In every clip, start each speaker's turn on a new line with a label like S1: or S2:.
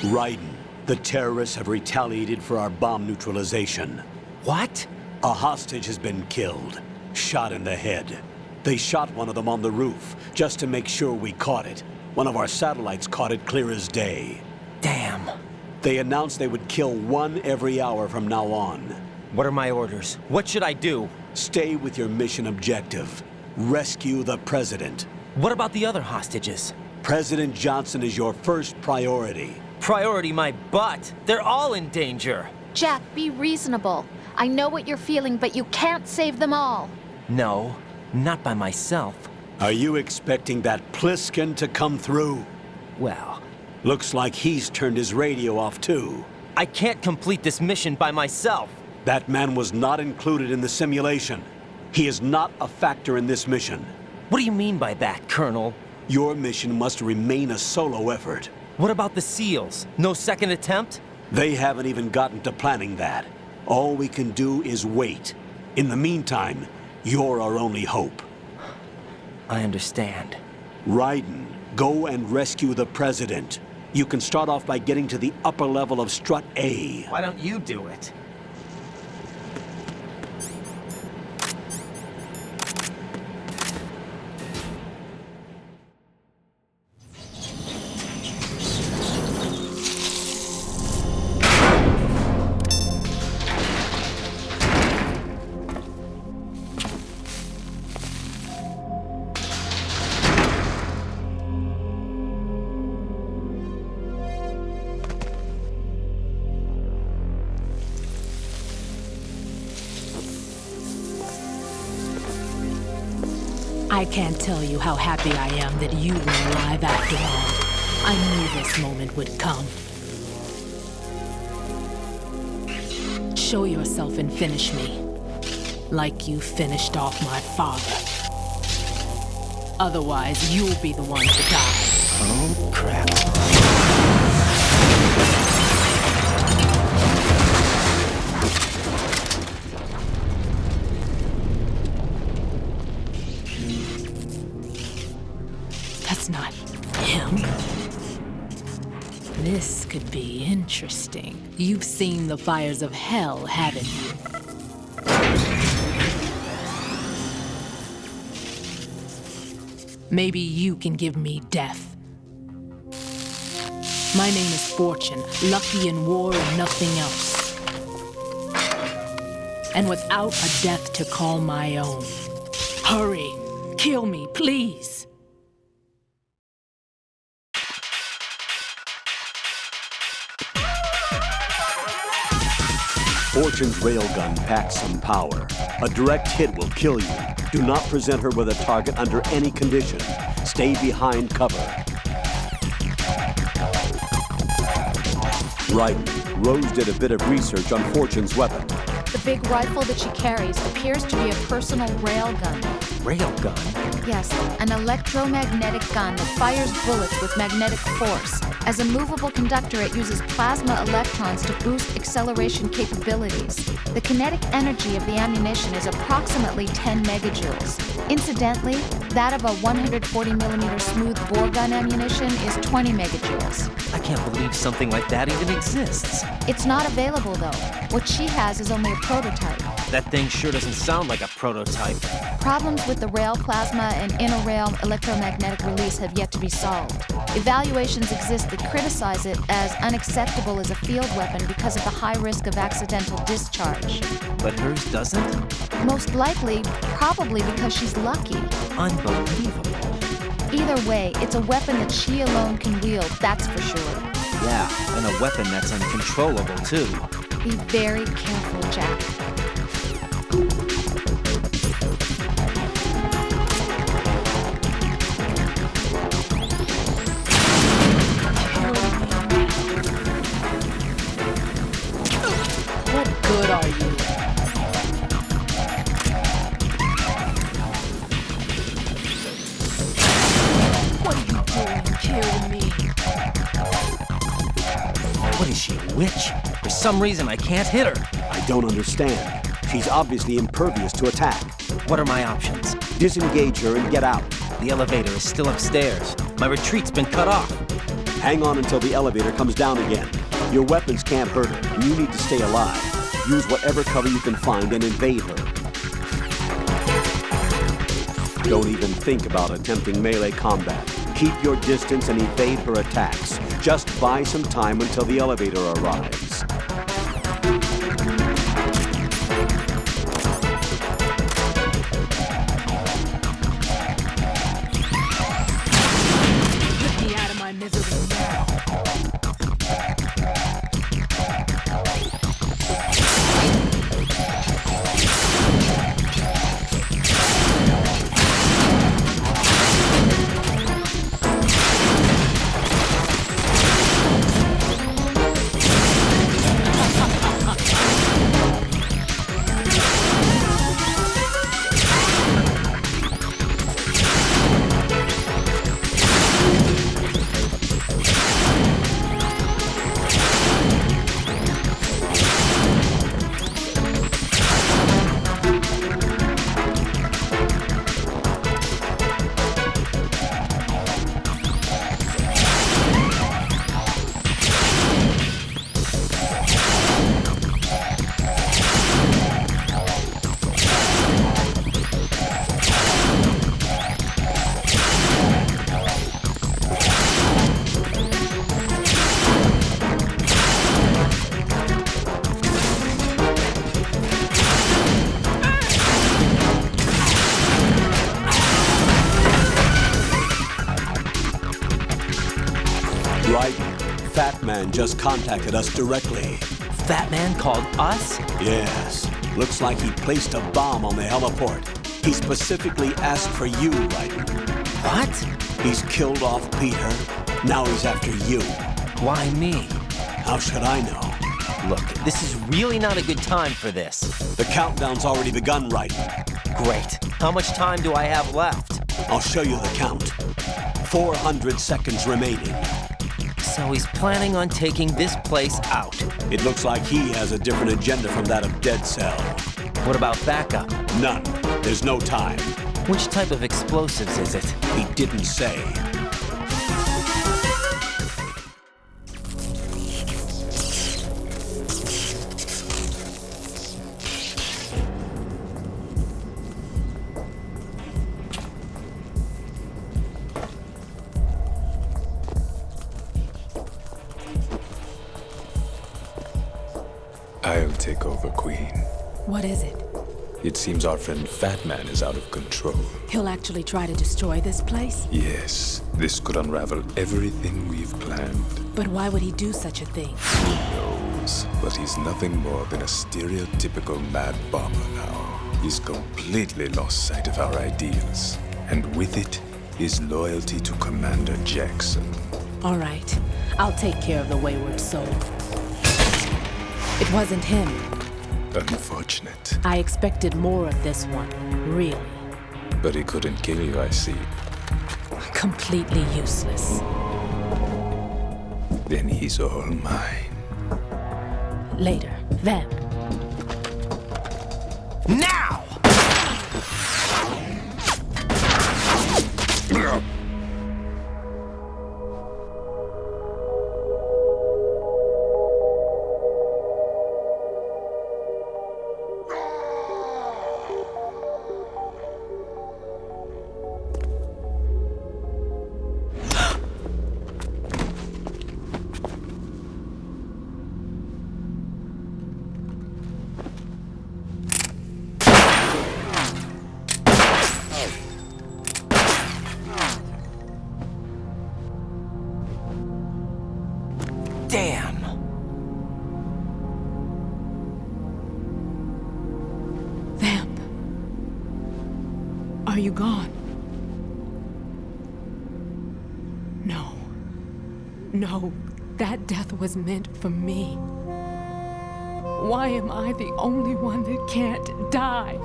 S1: Raiden, the terrorists have retaliated for our bomb neutralization.
S2: What?
S1: A hostage has been killed, shot in the head. They shot one of them on the roof, just to make sure we caught it. One of our satellites caught it clear as day.
S2: Damn.
S1: They announced they would kill one every hour from now on.
S2: What are my orders? What should I do?
S1: Stay with your mission objective. Rescue the president.
S2: What about the other hostages?
S1: President Johnson is your first priority.
S2: Priority my butt. They're all in danger.
S3: Jack, be reasonable. I know what you're feeling, but you can't save them all.
S2: No, not by myself.
S1: Are you expecting that Pliskin to come through?
S2: Well,
S1: Looks like he's turned his radio off too.
S2: I can't complete this mission by myself.
S1: That man was not included in the simulation. He is not a factor in this mission.
S2: What do you mean by that, Colonel?
S1: Your mission must remain a solo effort.
S2: What about the SEALs? No second attempt?
S1: They haven't even gotten to planning that. All we can do is wait. In the meantime, you're our only hope.
S2: I understand.
S1: Raiden, go and rescue the president. You can start off by getting to the upper level of Strut A.
S2: Why don't you do it?
S4: I can't tell you how happy I am that you were alive after all. I knew this moment would come. Show yourself and finish me, like you finished off my father. Otherwise, you'll be the one to die.
S2: Oh, crap.
S4: That's not him. This could be interesting. You've seen the fires of hell, haven't you? Maybe you can give me death. My name is Fortune, lucky in war and nothing else. And without a death to call my own. Hurry, kill me, please.
S1: Fortune's railgun packs some power. A direct hit will kill you. Do not present her with a target under any condition. Stay behind cover. Raiden, Rose did a bit of research on Fortune's weapon.
S3: The big rifle that she carries appears to be a personal railgun.
S2: Railgun?
S3: Yes, an electromagnetic gun that fires bullets with magnetic force. As a movable conductor, it uses plasma electrons to boost acceleration capabilities. The kinetic energy of the ammunition is approximately 10 megajoules. Incidentally, that of a 140mm smooth bore gun ammunition is 20 megajoules.
S2: I can't believe something like that even exists.
S3: It's not available, though. What she has is only a prototype.
S2: That thing sure doesn't sound like a prototype.
S3: Problems with the rail plasma and inner rail electromagnetic release have yet to be solved. Evaluations exist that criticize it as unacceptable as a field weapon because of the high risk of accidental discharge.
S2: But hers doesn't?
S3: Most likely, probably because she's lucky.
S2: Unbelievable.
S3: Either way, it's a weapon that she alone can wield, that's for sure.
S2: Yeah, and a weapon that's uncontrollable, too.
S3: Be very careful, Jack.
S4: What good are you? What are you doing? Kill me.
S2: What is she, a witch? For some reason, I can't hit her.
S1: I don't understand. She's obviously impervious to attack.
S2: What are my options?
S1: Disengage her and get out.
S2: The elevator is still upstairs. My retreat's been cut off.
S1: Hang on until the elevator comes down again. Your weapons can't hurt her, and you need to stay alive. Use whatever cover you can find and invade her. Don't even think about attempting melee combat. Keep your distance and evade her attacks. Just buy some time until the elevator arrives.
S4: Get me out of my misery now.
S1: Right. Fatman just contacted us directly.
S2: Fatman called us?
S1: Yes. Looks like he placed a bomb on the heliport. He specifically asked for you, Raiden.
S2: What?
S1: He's killed off Peter. Now he's after you.
S2: Why me?
S1: How should I know?
S2: Look, this is really not a good time for this.
S1: The countdown's already begun, Raiden.
S2: Great. How much time do I have left?
S1: I'll show you the count. 400 seconds remaining.
S2: So he's planning on taking this place out.
S1: It looks like he has a different agenda from that of Dead Cell.
S2: What about backup?
S1: None. There's no time.
S2: Which type of explosives is it?
S1: He didn't say.
S5: I'll take over, Queen.
S4: What is it?
S5: It seems our friend Fatman is out of control.
S4: He'll actually try to destroy this place?
S5: Yes, this could unravel everything we've planned.
S4: But why would he do such a thing?
S5: Who knows? But he's nothing more than a stereotypical mad bomber now. He's completely lost sight of our ideals. And with it, his loyalty to Commander Jackson.
S4: All right. I'll take care of the wayward soul. It wasn't him.
S5: Unfortunate.
S4: I expected more of this one, really.
S5: But he couldn't kill you, I see.
S4: Completely useless.
S5: Then he's all mine.
S4: Later, then.
S2: Now! Damn!
S4: Vamp. Are you gone? No. No, that death was meant for me. Why am I the only one that can't die?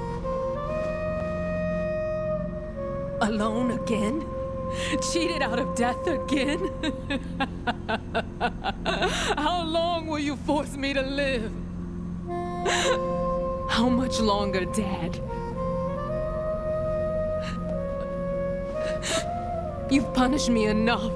S4: Alone again? Cheated out of death again? How long will you force me to live? How much longer, Dad? You've punished me enough.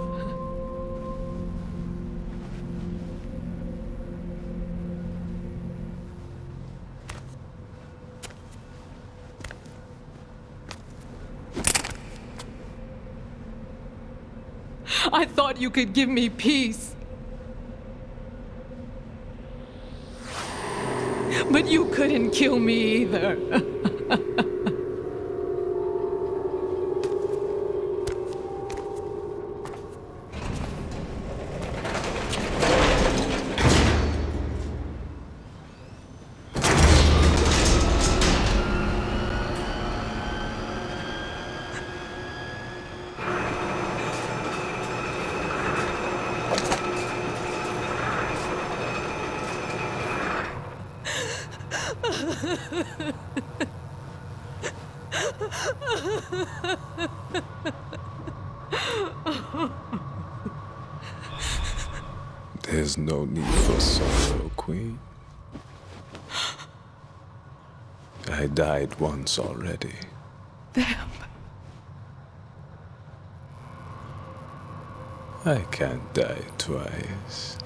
S4: I thought you could give me peace. But you couldn't kill me either.
S5: There's no need for sorrow, Queen. I died once already.
S4: Them.
S5: I can't die twice.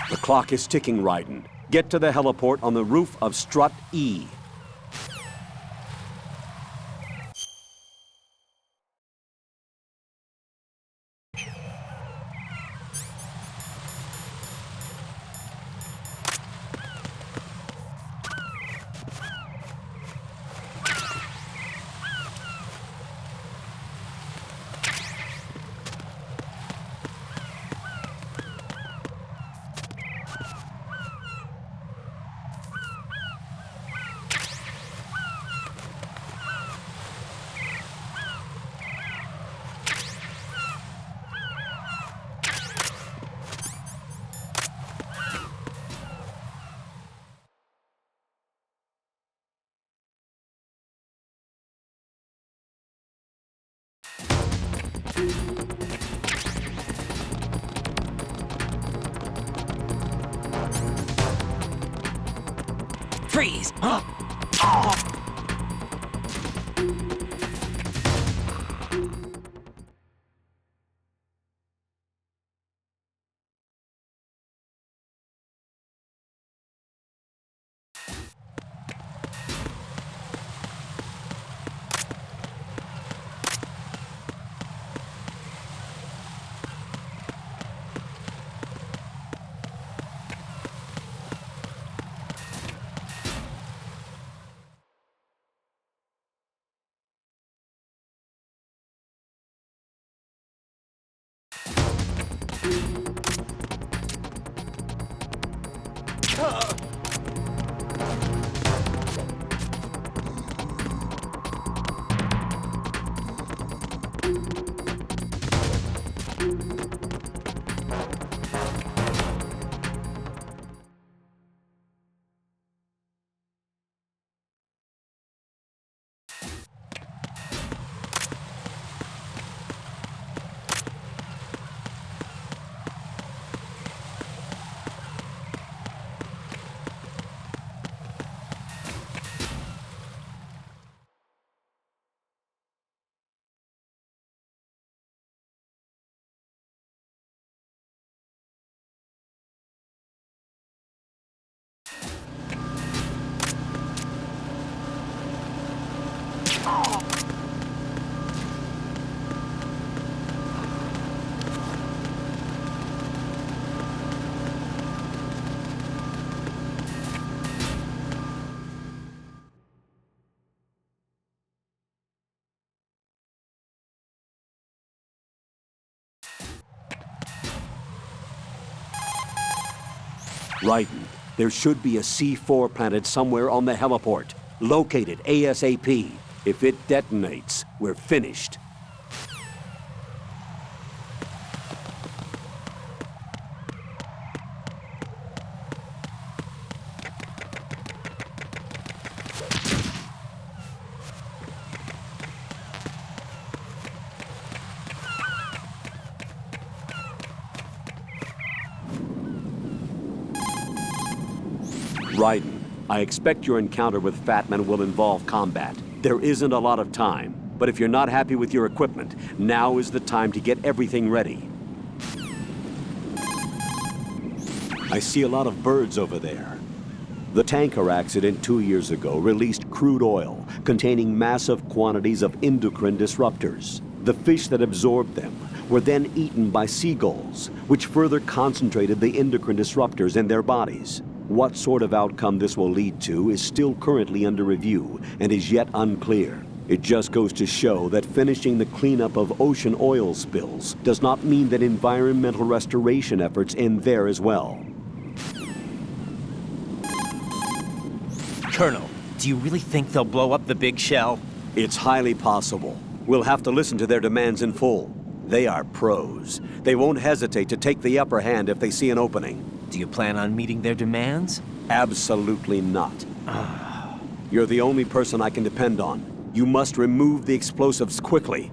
S1: The clock is ticking, Raiden. Get to the heliport on the roof of Strut E.
S2: Freeze!
S1: Raiden, there should be a C4 planted somewhere on the heliport. Locate it ASAP. If it detonates, we're finished. Raiden, I expect your encounter with Fatman will involve combat. There isn't a lot of time, but if you're not happy with your equipment, now is the time to get everything ready. I see a lot of birds over there. The tanker accident 2 years ago released crude oil containing massive quantities of endocrine disruptors. The fish that absorbed them were then eaten by seagulls, which further concentrated the endocrine disruptors in their bodies. What sort of outcome this will lead to is still currently under review and is yet unclear. It just goes to show that finishing the cleanup of ocean oil spills does not mean that environmental restoration efforts end there as well.
S2: Colonel, do you really think they'll blow up the big shell?
S1: It's highly possible. We'll have to listen to their demands in full. They are pros. They won't hesitate to take the upper hand if they see an opening.
S2: Do you plan on meeting their demands?
S1: Absolutely not. You're the only person I can depend on. You must remove the explosives quickly.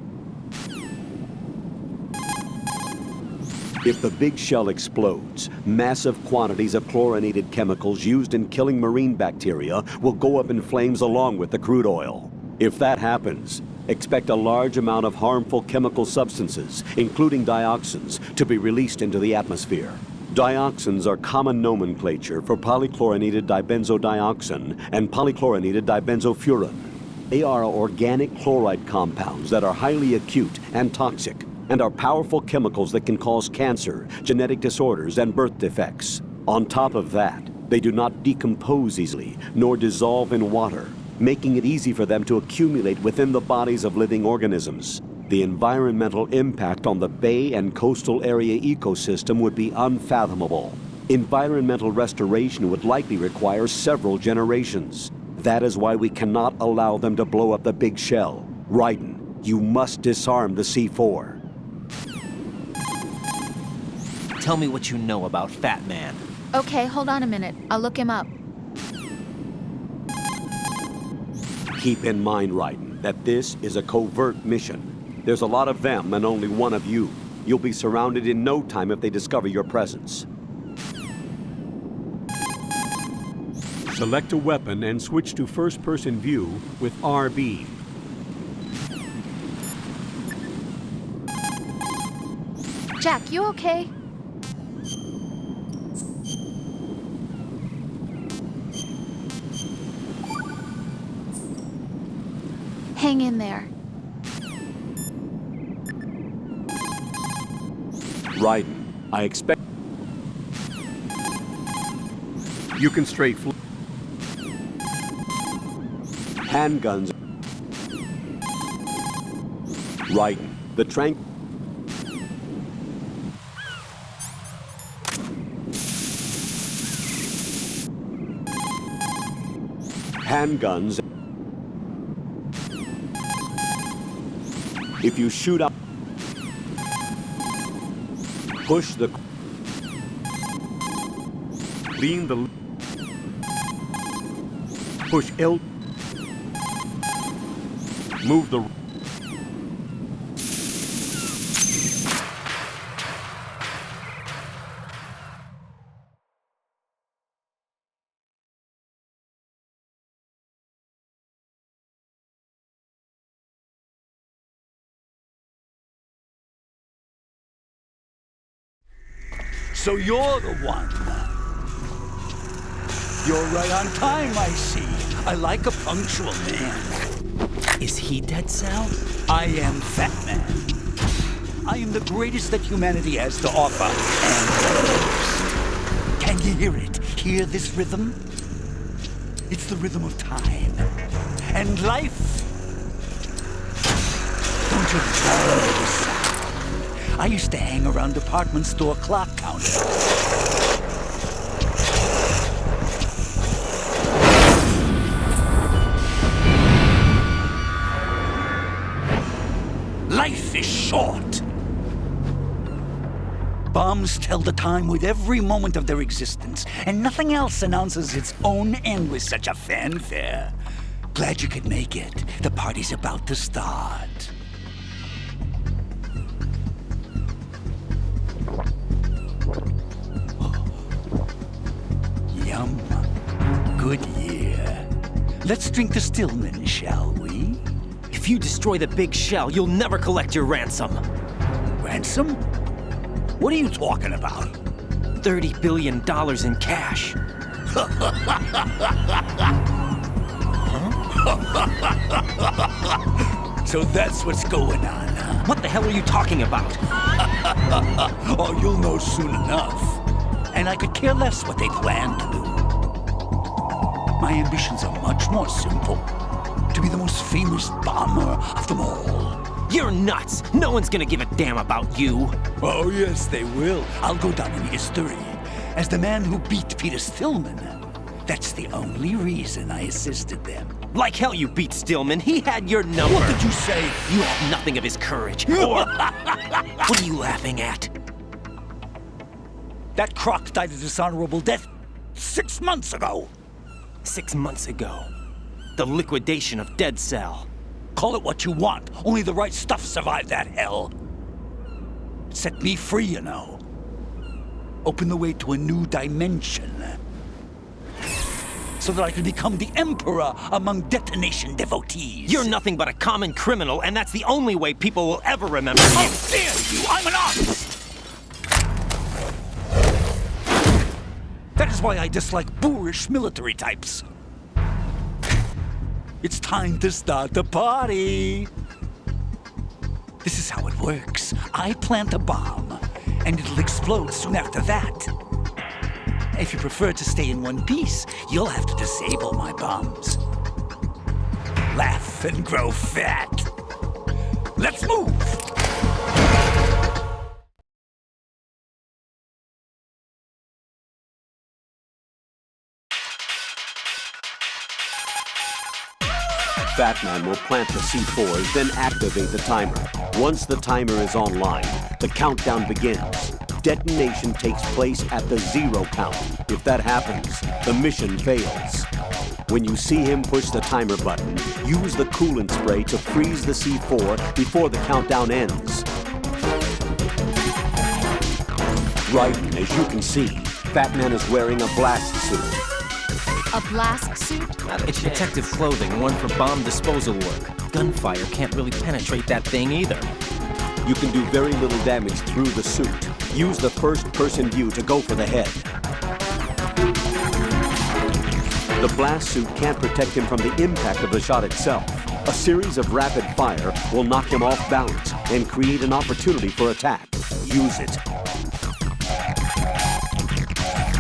S1: If the big shell explodes, massive quantities of chlorinated chemicals used in killing marine bacteria will go up in flames along with the crude oil. If that happens, expect a large amount of harmful chemical substances, including dioxins, to be released into the atmosphere. Dioxins are common nomenclature for polychlorinated dibenzodioxin and polychlorinated dibenzofuran. They are organic chloride compounds that are highly acute and toxic, and are powerful chemicals that can cause cancer, genetic disorders, and birth defects. On top of that, they do not decompose easily, nor dissolve in water, making it easy for them to accumulate within the bodies of living organisms. The environmental impact on the bay and coastal area ecosystem would be unfathomable. Environmental restoration would likely require several generations. That is why we cannot allow them to blow up the big shell. Raiden, you must disarm the C4.
S2: Tell me what you know about Fatman.
S3: Okay, hold on a minute. I'll look him up.
S1: Keep in mind, Raiden, that this is a covert mission. There's a lot of them and only one of you. You'll be surrounded in no time if they discover your presence. Select a weapon and switch to first-person view with RB.
S3: Jack, you okay? Hang in there.
S1: Raiden, I expect... You can straight fly. Handguns. Raiden, the trank... Handguns. If you shoot up... Push the... Lean the... Push L... Move the...
S6: So you're the one. You're right on time, I see. I like a punctual man.
S2: Is he dead, Sal?
S6: I am Fatman. I am the greatest that humanity has to offer, and the most. Can you hear it? Hear this rhythm? It's the rhythm of time and life. Don't you love this sound? I used to hang around department store clock counters. Life is short. Bombs tell the time with every moment of their existence, and nothing else announces its own end with such a fanfare. Glad you could make it. The party's about to start. Yum. Let's drink the Stillman, shall we?
S2: If you destroy the big shell, you'll never collect your ransom.
S6: Ransom? What are you talking about?
S2: $30 billion in cash.
S6: So that's what's going on, huh?
S2: What the hell are you talking about?
S6: Oh, you'll know soon enough. And I could care less what they plan to do. My ambitions are much more simple. To be the most famous bomber of them all.
S2: You're nuts! No one's gonna give a damn about you!
S6: Oh, yes, they will. I'll go down in history as the man who beat Peter Stillman. That's the only reason I assisted them.
S2: Like hell you beat Stillman. He had your number.
S6: What did you say?
S2: You have nothing of his courage. Or... What are you laughing at?
S6: That croc died a dishonorable death 6 months ago.
S2: 6 months ago. The liquidation of Dead Cell.
S6: Call it what you want. Only the right stuff survived that hell. It set me free, you know. Opened the way to a new dimension. So that I could become the emperor among detonation devotees.
S2: You're nothing but a common criminal, and that's the only way people will ever remember you.
S6: How dare you! I'm an artist! That is why I dislike boorish military types. It's time to start the party. This is how it works. I plant a bomb, and it'll explode soon after that. If you prefer to stay in one piece, you'll have to disable my bombs. Laugh and grow fat. Let's move!
S1: Fatman will plant the C4s, then activate the timer. Once the timer is online, the countdown begins. Detonation takes place at the 0 count. If that happens, the mission fails. When you see him push the timer button, use the coolant spray to freeze the C4 before the countdown ends. Right, as you can see, Fatman is wearing a blast suit.
S3: A blast suit?
S2: It's protective clothing, worn for bomb disposal work. Gunfire can't really penetrate that thing either.
S1: You can do very little damage through the suit. Use the first-person view to go for the head. The blast suit can't protect him from the impact of the shot itself. A series of rapid fire will knock him off balance and create an opportunity for attack. Use it.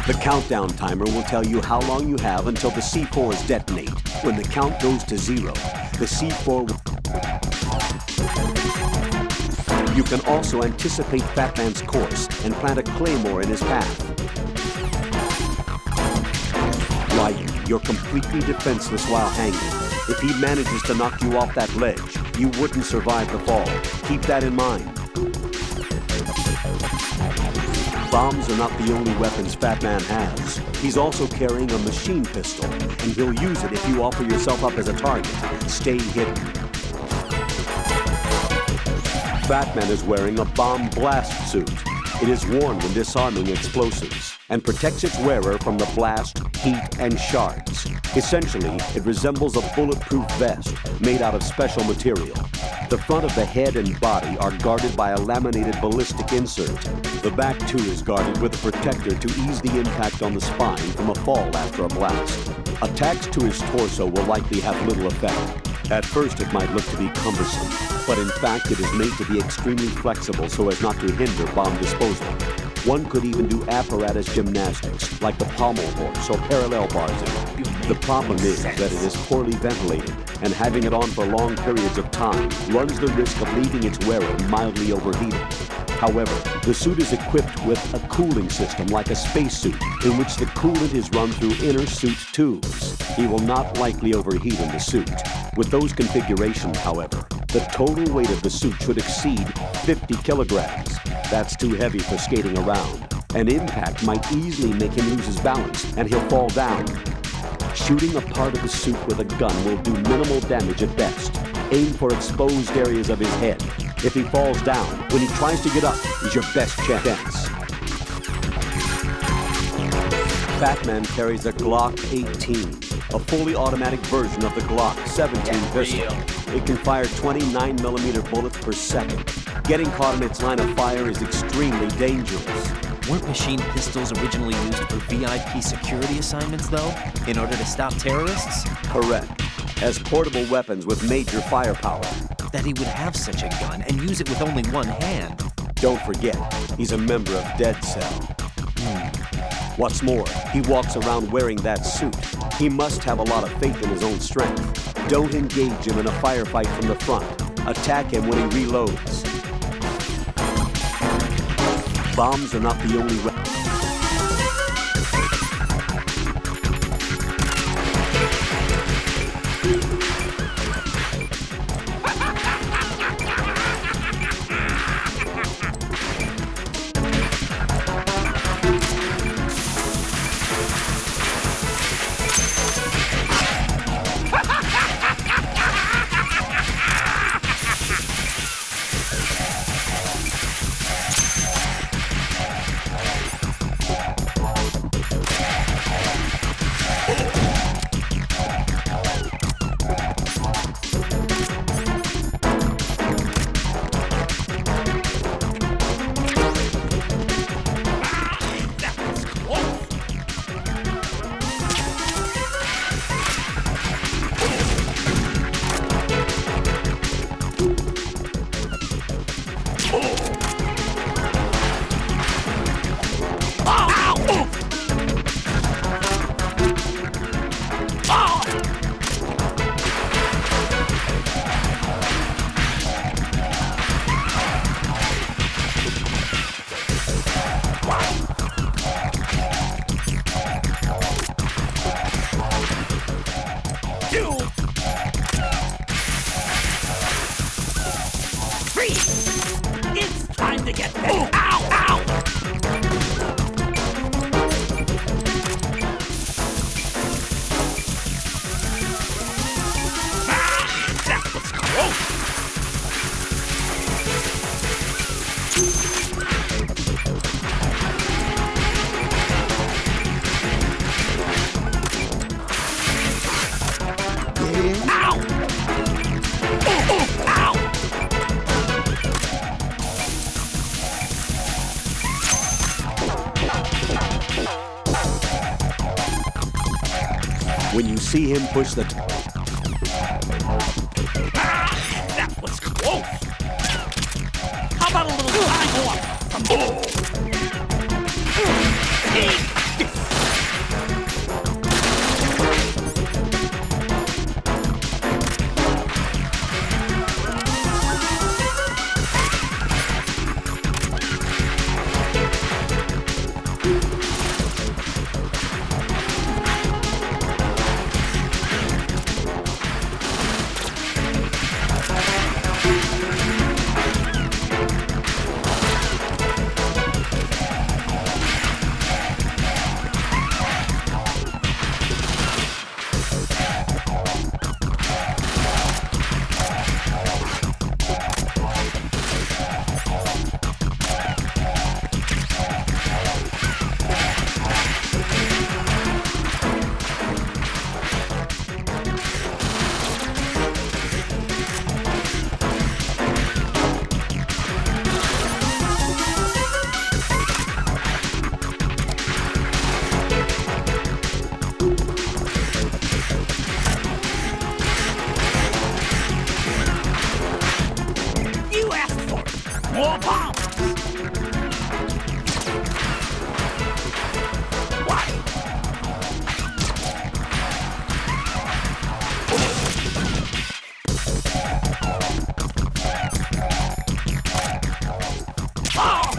S1: The countdown timer will tell you how long you have until the C4s detonate. When the count goes to 0, the C4 will... You can also anticipate Fatman's course and plant a claymore in his path. Ryan, you're completely defenseless while hanging. If he manages to knock you off that ledge, you wouldn't survive the fall. Keep that in mind. Bombs are not the only weapons Fatman has. He's also carrying a machine pistol, and he'll use it if you offer yourself up as a target. Stay hidden. Fatman is wearing a bomb blast suit. It is worn when disarming explosives and protects its wearer from the blast, heat, and shards. Essentially, it resembles a bulletproof vest made out of special material. The front of the head and body are guarded by a laminated ballistic insert. The back, too, is guarded with a protector to ease the impact on the spine from a fall after a blast. Attached to his torso will likely have little effect. At first, it might look to be cumbersome, but in fact, it is made to be extremely flexible so as not to hinder bomb disposal. One could even do apparatus gymnastics, like the pommel horse or parallel barsing. The problem is that it is poorly ventilated, and having it on for long periods of time runs the risk of leaving its wearer mildly overheated. However, the suit is equipped with a cooling system like a spacesuit, in which the coolant is run through inner suit tubes. He will not likely overheat in the suit. With those configurations, however, the total weight of the suit should exceed 50 kilograms. That's too heavy for skating around. An impact might easily make him lose his balance, and he'll fall down. Shooting a part of the suit with a gun will do minimal damage at best. Aim for exposed areas of his head. If he falls down, when he tries to get up, is your best chance. Fatman carries a Glock 18. a fully automatic version of the Glock 17 pistol. It can fire 29mm bullets per second. Getting caught in its line of fire is extremely dangerous.
S2: Weren't machine pistols originally used for VIP security assignments, though? In order to stop terrorists?
S1: Correct. As portable weapons with major firepower.
S2: That he would have such a gun and use it with only one hand.
S1: Don't forget, he's a member of Dead Cell. What's more, he walks around wearing that suit. He must have a lot of faith in his own strength. Don't engage him in a firefight from the front. Attack him when he reloads. Bombs are not the only weapon.
S6: It's time to get ready. Ow! Ow! That was close!
S1: When you see him push the...
S6: That was close! How about a little time off? More bombs! What? Oh!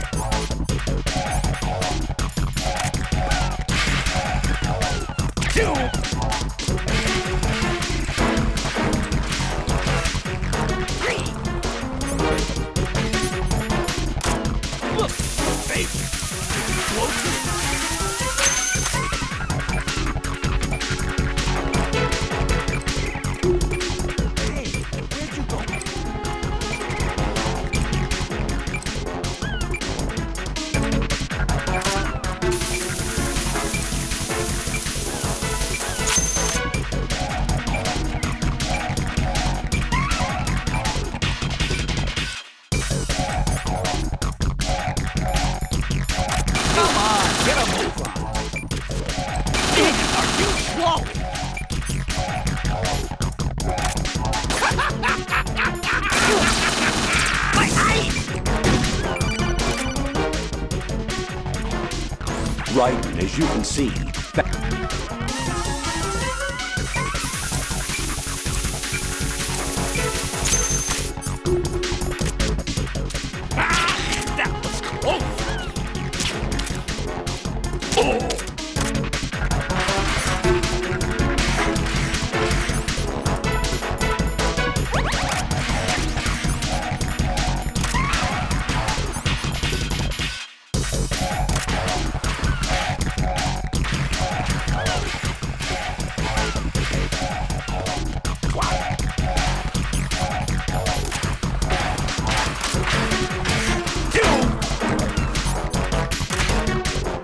S1: strident, as you can see.
S6: That was close! Oh!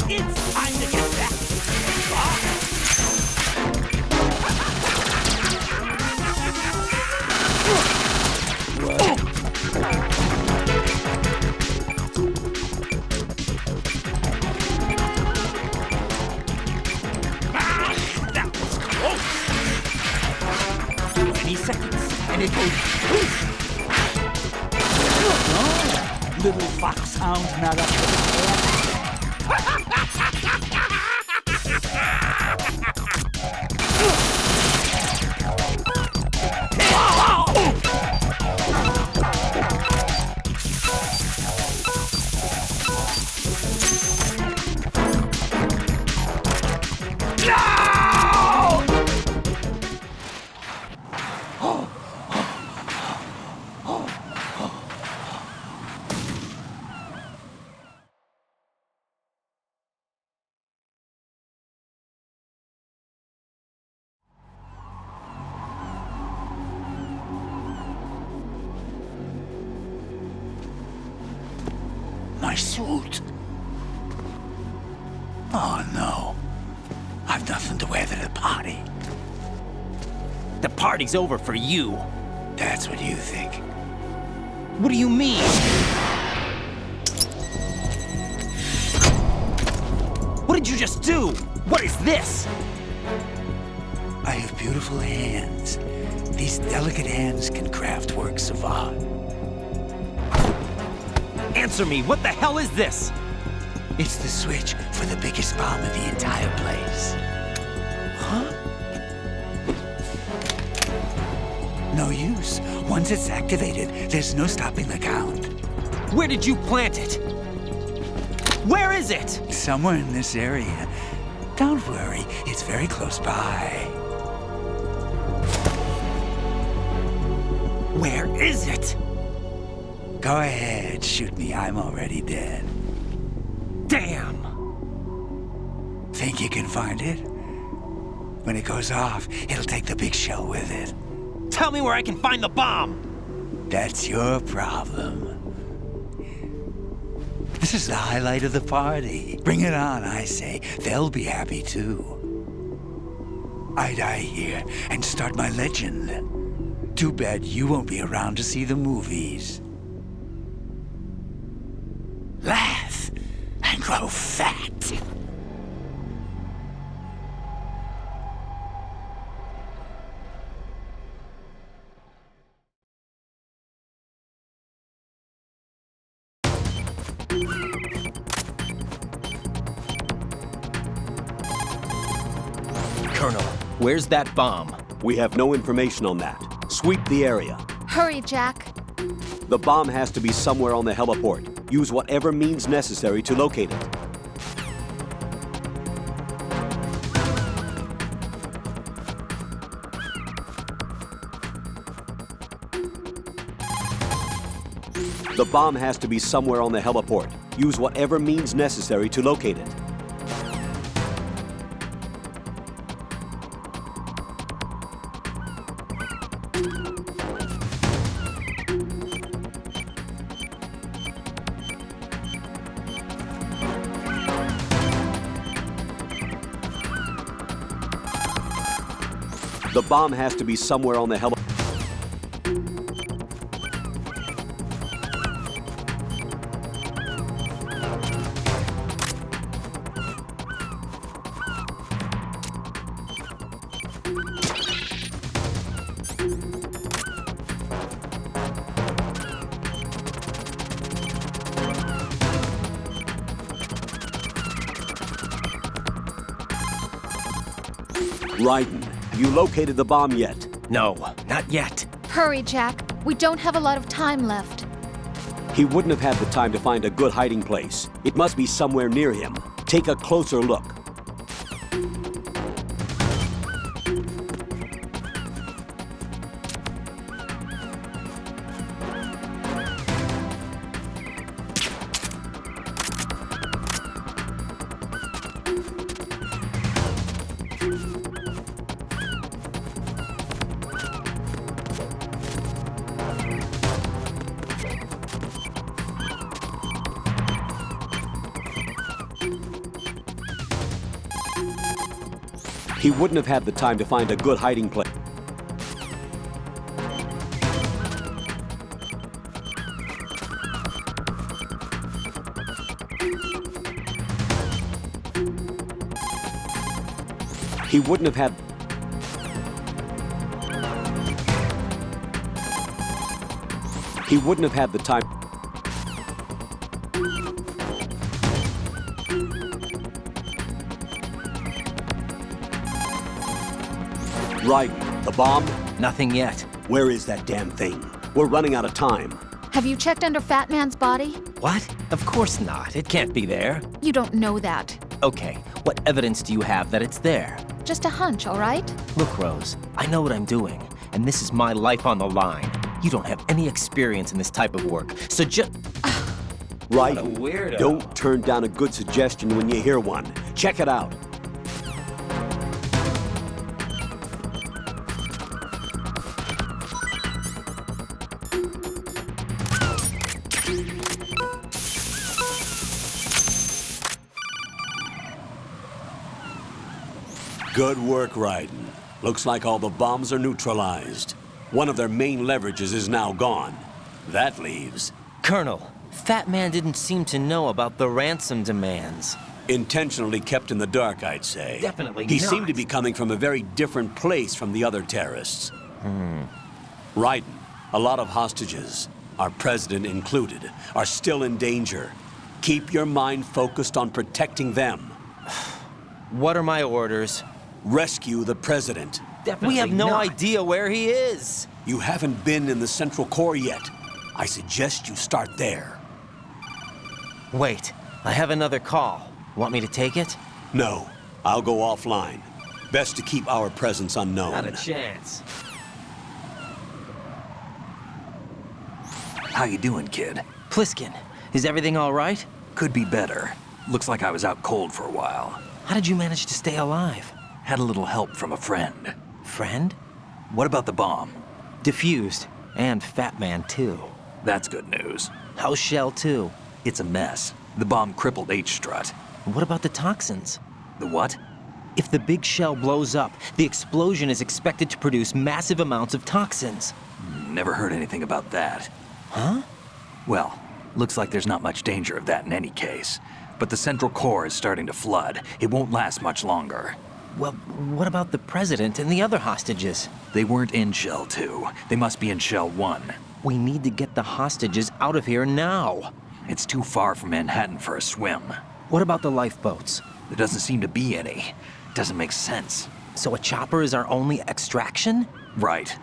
S6: It's time to get back to the bar. That was close. 20 seconds, and it goes poof.
S7: Oh, little foxhound not up to the task. My suit. Oh no. I've nothing to wear to the party.
S2: The party's over for you.
S7: That's what you think.
S2: What do you mean? What did you just do? What is this?
S7: I have beautiful hands. These delicate hands can craft works of art.
S2: Answer me, what the hell is this?
S7: It's the switch for the biggest bomb in the entire place.
S2: Huh?
S7: No use. Once it's activated, there's no stopping the count.
S2: Where did you plant it? Where is it?
S7: Somewhere in this area. Don't worry, it's very close by.
S2: Where is it?
S7: Go ahead, shoot me. I'm already dead.
S2: Damn!
S7: Think you can find it? When it goes off, it'll take the big shell with it.
S2: Tell me where I can find the bomb!
S7: That's your problem. This is the highlight of the party. Bring it on, I say. They'll be happy too. I die here and start my legend. Too bad you won't be around to see the movies. Laugh and grow fat.
S2: Colonel, where's that bomb?
S1: We have no information on that. Sweep the area.
S3: Hurry, Jack.
S1: The bomb has to be somewhere on the heliport. Use whatever means necessary to locate it. The bomb has to be somewhere on the heliport. Use whatever means necessary to locate it. The bomb has to be somewhere on the heliport. Raiden, you located the bomb yet?
S2: No, not yet.
S3: Hurry, Jack. We don't have a lot of time left.
S1: He wouldn't have had the time to find a good hiding place. It must be somewhere near him. Take a closer look. He wouldn't have had the time to find a good hiding place. He wouldn't have had... He wouldn't have had the time... Raiden, the bomb?
S2: Nothing yet.
S1: Where is that damn thing? We're running out of time.
S3: Have you checked under Fatman's body?
S2: What? Of course not. It can't be there.
S3: You don't know that.
S2: Okay, what evidence do you have that it's there?
S3: Just a hunch, all right?
S2: Look, Rose, I know what I'm doing, and this is my life on the line. You don't have any experience in this type of work, so just...
S1: Raiden,
S2: weirdo.
S1: don't turn down a good suggestion when you hear one. Check it out. Good work, Raiden. Looks like all the bombs are neutralized. One of their main leverages is now gone. That leaves...
S2: Colonel, Fatman didn't seem to know about the ransom demands.
S1: Intentionally kept in the dark, I'd say.
S2: Definitely
S1: He
S2: not.
S1: seemed to be coming from a very different place from the other terrorists. Raiden, a lot of hostages, our president included, are still in danger. Keep your mind focused on protecting them.
S2: What are my orders?
S1: Rescue the president.
S2: We have no idea where he is.
S1: You haven't been in the Central Core yet. I suggest you start there.
S2: Wait, I have another call. Want me to take it?
S1: No, I'll go offline. Best to keep our presence unknown.
S2: Not a chance.
S6: How you doing, kid?
S2: Pliskin, is everything all right?
S6: Could be better. Looks like I was out cold for a while.
S2: How did you manage to stay alive?
S6: Had a little help from a friend.
S2: Friend?
S6: What about the bomb?
S2: Diffused. And Fatman, too.
S6: That's good news.
S2: How's Shell, too?
S6: It's a mess. The bomb crippled H-strut.
S2: What about the toxins?
S6: The what?
S2: If the big shell blows up, the explosion is expected to produce massive amounts of toxins.
S6: Never heard anything about that.
S2: Huh?
S6: Well, looks like there's not much danger of that in any case. But the Central Core is starting to flood. It won't last much longer.
S2: Well, what about the president and the other hostages?
S6: They weren't in Shell 2. They must be in Shell 1.
S2: We need to get the hostages out of here now.
S6: It's too far from Manhattan for a swim.
S2: What about the lifeboats?
S6: There doesn't seem to be any. Doesn't make sense.
S2: So a chopper is our only extraction?
S6: Right.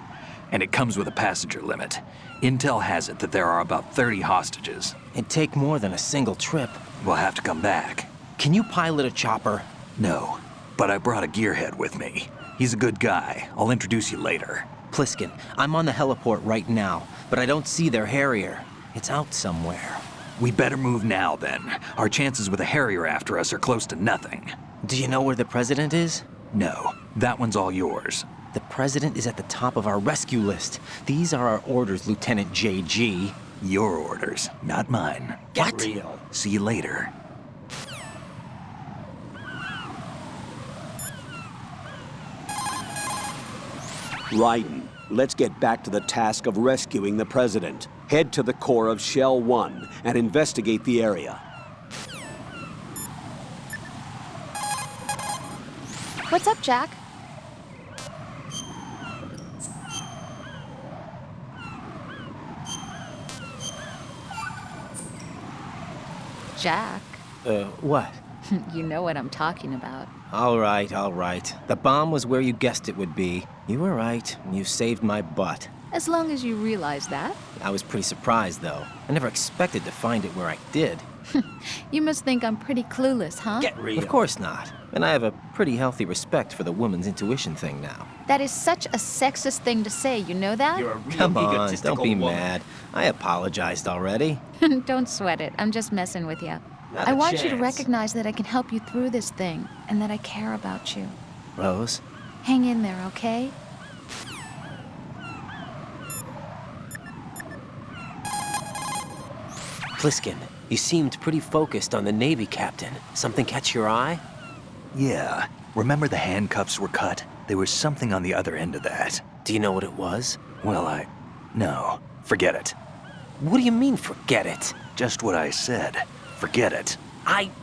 S6: And it comes with a passenger limit. Intel has it that there are about 30 hostages.
S2: It'd take more than a single trip.
S6: We'll have to come back.
S2: Can you pilot a chopper?
S6: No, but I brought a gearhead with me. He's a good guy. I'll introduce you later.
S2: Pliskin, I'm on the heliport right now, but I don't see their Harrier. It's out somewhere.
S6: We better move now, then. Our chances with a Harrier after us are close to nothing.
S2: Do you know where the president is?
S6: No, that one's all yours.
S2: The president is at the top of our rescue list. These are our orders, Lieutenant JG.
S6: Your orders, not mine.
S2: What?
S6: Real. See you later.
S1: Raiden, let's get back to the task of rescuing the president. Head to the core of Shell 1 and investigate the area.
S3: What's up, Jack? Jack?
S2: What?
S3: You know what I'm talking about.
S2: All right, all right. The bomb was where you guessed it would be. You were right. You saved my butt.
S3: As long as you realize that.
S2: I was pretty surprised, though. I never expected to find it where I did.
S3: You must think I'm pretty clueless, huh?
S6: Get real.
S2: Of course not. And I have a pretty healthy respect for the woman's intuition thing now.
S3: That is such a sexist thing to say, you know that?
S6: You're a real
S2: Come on,
S6: egotistical
S2: don't be
S6: woman.
S2: mad. I apologized already.
S3: Don't sweat it. I'm just messing with you.
S2: Not
S3: I
S2: a
S3: want you to
S2: chance.
S3: recognize that I can help you through this thing, and that I care about you.
S2: Rose?
S3: Hang in there, okay?
S2: Pliskin, you seemed pretty focused on the Navy captain. Something catch your eye?
S8: Yeah. Remember the handcuffs were cut? There was something on the other end of that.
S2: Do you know what it was?
S8: Well, No. Forget it.
S2: What do you mean, forget it?
S8: Just what I said. Forget it.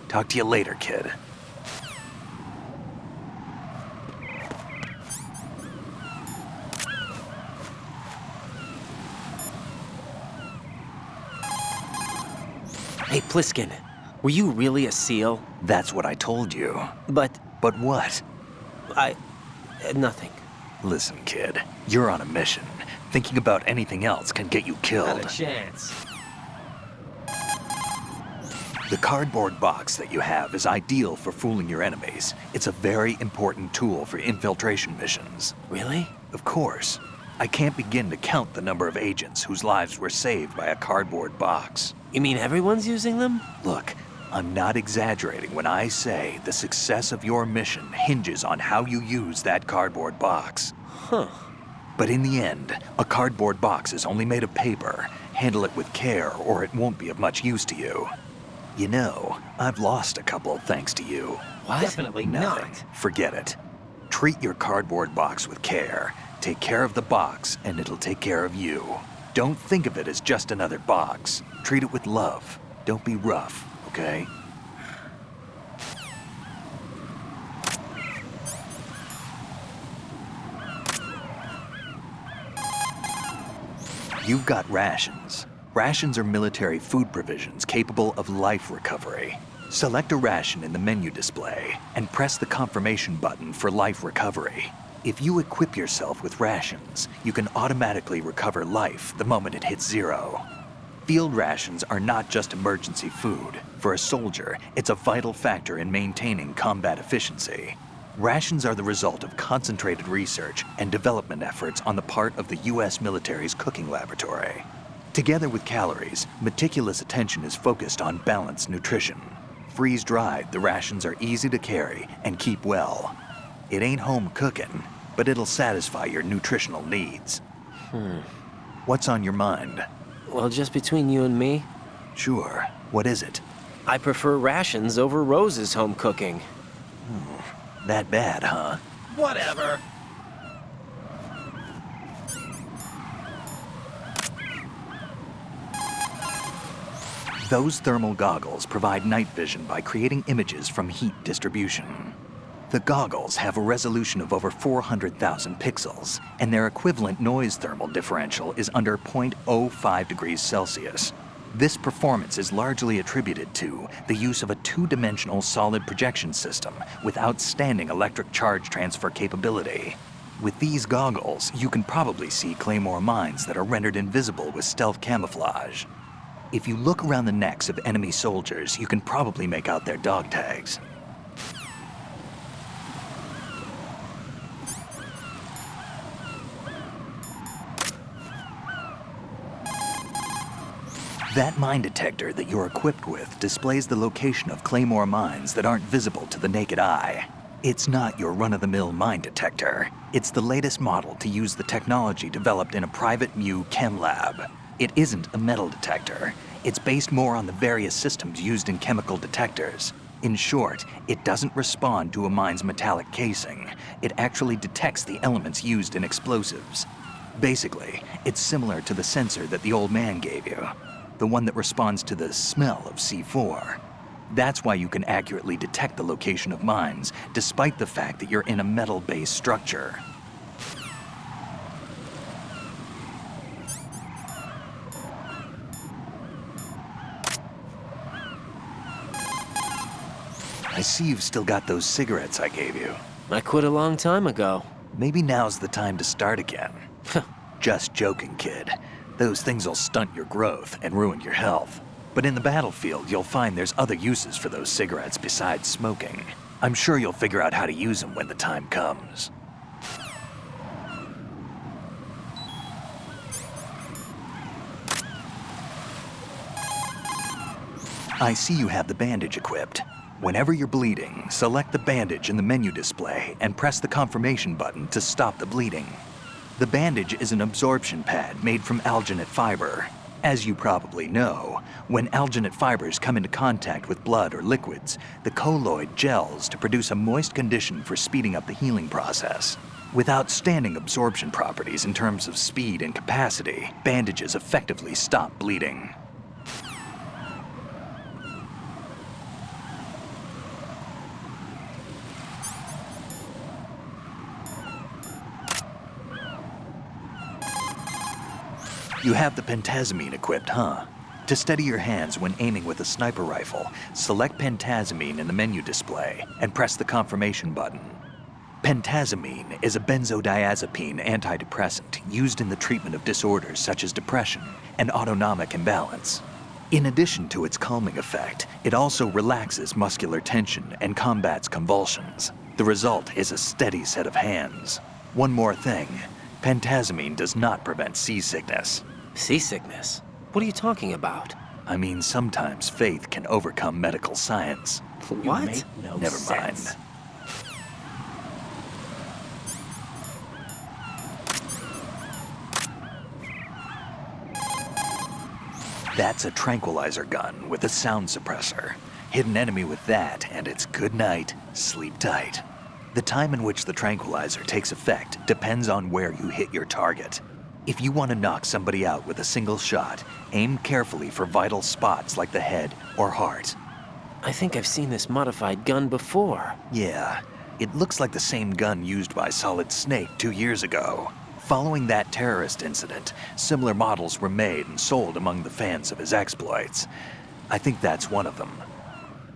S8: Talk to you later, kid.
S2: Hey, Pliskin, were you really a SEAL?
S8: That's what I told you.
S2: But
S8: But what?
S2: nothing.
S8: Listen, kid. You're on a mission. Thinking about anything else can get you killed.
S2: Not a chance.
S8: The cardboard box that you have is ideal for fooling your enemies. It's a very important tool for infiltration missions.
S2: Really?
S8: Of course. I can't begin to count the number of agents whose lives were saved by a cardboard box.
S2: You mean everyone's using them?
S8: Look, I'm not exaggerating when I say the success of your mission hinges on how you use that cardboard box.
S2: Huh.
S8: But in the end, a cardboard box is only made of paper. Handle it with care or it won't be of much use to you. You know, I've lost a couple thanks to you.
S2: What?
S6: Definitely
S8: Nothing.
S6: not.
S8: Forget it. Treat your cardboard box with care. Take care of the box, and it'll take care of you. Don't think of it as just another box. Treat it with love. Don't be rough, okay? You've got rations. Rations are military food provisions capable of life recovery. Select a ration in the menu display and press the confirmation button for life recovery. If you equip yourself with rations, you can automatically recover life the moment it hits 0. Field rations are not just emergency food. For a soldier, it's a vital factor in maintaining combat efficiency. Rations are the result of concentrated research and development efforts on the part of the U.S. military's cooking laboratory. Together with calories, meticulous attention is focused on balanced nutrition. Freeze-dried, the rations are easy to carry and keep well. It ain't home cooking, but it'll satisfy your nutritional needs. What's on your mind?
S2: Well, just between you and me,
S8: Sure. What is it?
S2: I prefer rations over Rose's home cooking.
S8: That bad, huh?
S6: Whatever.
S8: Those thermal goggles provide night vision by creating images from heat distribution. The goggles have a resolution of over 400,000 pixels, and their equivalent noise thermal differential is under 0.05 degrees Celsius. This performance is largely attributed to the use of a two-dimensional solid projection system with outstanding electric charge transfer capability. With these goggles, you can probably see Claymore mines that are rendered invisible with stealth camouflage. If you look around the necks of enemy soldiers, you can probably make out their dog tags. That mine detector that you're equipped with displays the location of Claymore mines that aren't visible to the naked eye. It's not your run-of-the-mill mine detector. It's the latest model to use the technology developed in a private Mew chem lab. It isn't a metal detector. It's based more on the various systems used in chemical detectors. In short, it doesn't respond to a mine's metallic casing. It actually detects the elements used in explosives. Basically, it's similar to the sensor that the old man gave you. The one that responds to the smell of C4. That's why you can accurately detect the location of mines, despite the fact that you're in a metal-based structure. I see you've still got those cigarettes I gave you.
S2: I quit a long time ago.
S8: Maybe now's the time to start again. Just joking, kid. Those things will stunt your growth and ruin your health. But in the battlefield, you'll find there's other uses for those cigarettes besides smoking. I'm sure you'll figure out how to use them when the time comes. I see you have the bandage equipped. Whenever you're bleeding, select the bandage in the menu display and press the confirmation button to stop the bleeding. The bandage is an absorption pad made from alginate fiber. As you probably know, when alginate fibers come into contact with blood or liquids, the colloid gels to produce a moist condition for speeding up the healing process. With outstanding absorption properties in terms of speed and capacity, bandages effectively stop bleeding. You have the pentazamine equipped, huh? To steady your hands when aiming with a sniper rifle, select pentazamine in the menu display and press the confirmation button. Pentazamine is a benzodiazepine antidepressant used in the treatment of disorders such as depression and autonomic imbalance. In addition to its calming effect, it also relaxes muscular tension and combats convulsions. The result is a steady set of hands. One more thing, pentazamine does not prevent seasickness.
S2: Seasickness? What are you talking about?
S8: I mean, sometimes faith can overcome medical science.
S2: What?
S8: Never mind. That's a tranquilizer gun with a sound suppressor. Hit an enemy with that, and it's good night, sleep tight. The time in which the tranquilizer takes effect depends on where you hit your target. If you want to knock somebody out with a single shot, aim carefully for vital spots like the head or heart.
S2: I think I've seen this modified gun before.
S8: Yeah, it looks like the same gun used by Solid Snake 2 years ago. Following that terrorist incident, similar models were made and sold among the fans of his exploits. I think that's one of them.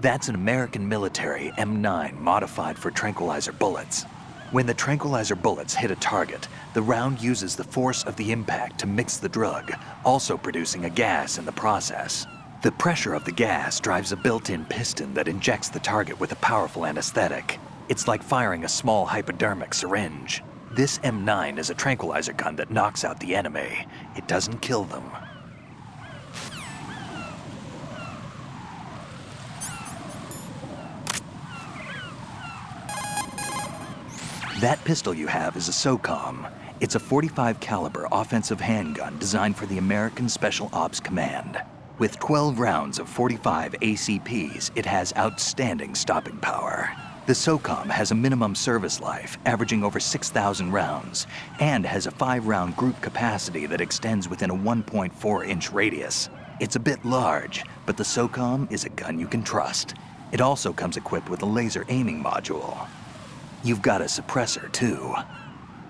S8: That's an American military M9 modified for tranquilizer bullets. When the tranquilizer bullets hit a target, the round uses the force of the impact to mix the drug, also producing a gas in the process. The pressure of the gas drives a built-in piston that injects the target with a powerful anesthetic. It's like firing a small hypodermic syringe. This M9 is a tranquilizer gun that knocks out the enemy. It doesn't kill them. That pistol you have is a SOCOM. It's a .45 caliber offensive handgun designed for the American Special Ops Command. With 12 rounds of .45 ACPs, it has outstanding stopping power. The SOCOM has a minimum service life, averaging over 6,000 rounds, and has a 5-round group capacity that extends within a 1.4-inch radius. It's a bit large, but the SOCOM is a gun you can trust. It also comes equipped with a laser aiming module. You've got a suppressor, too.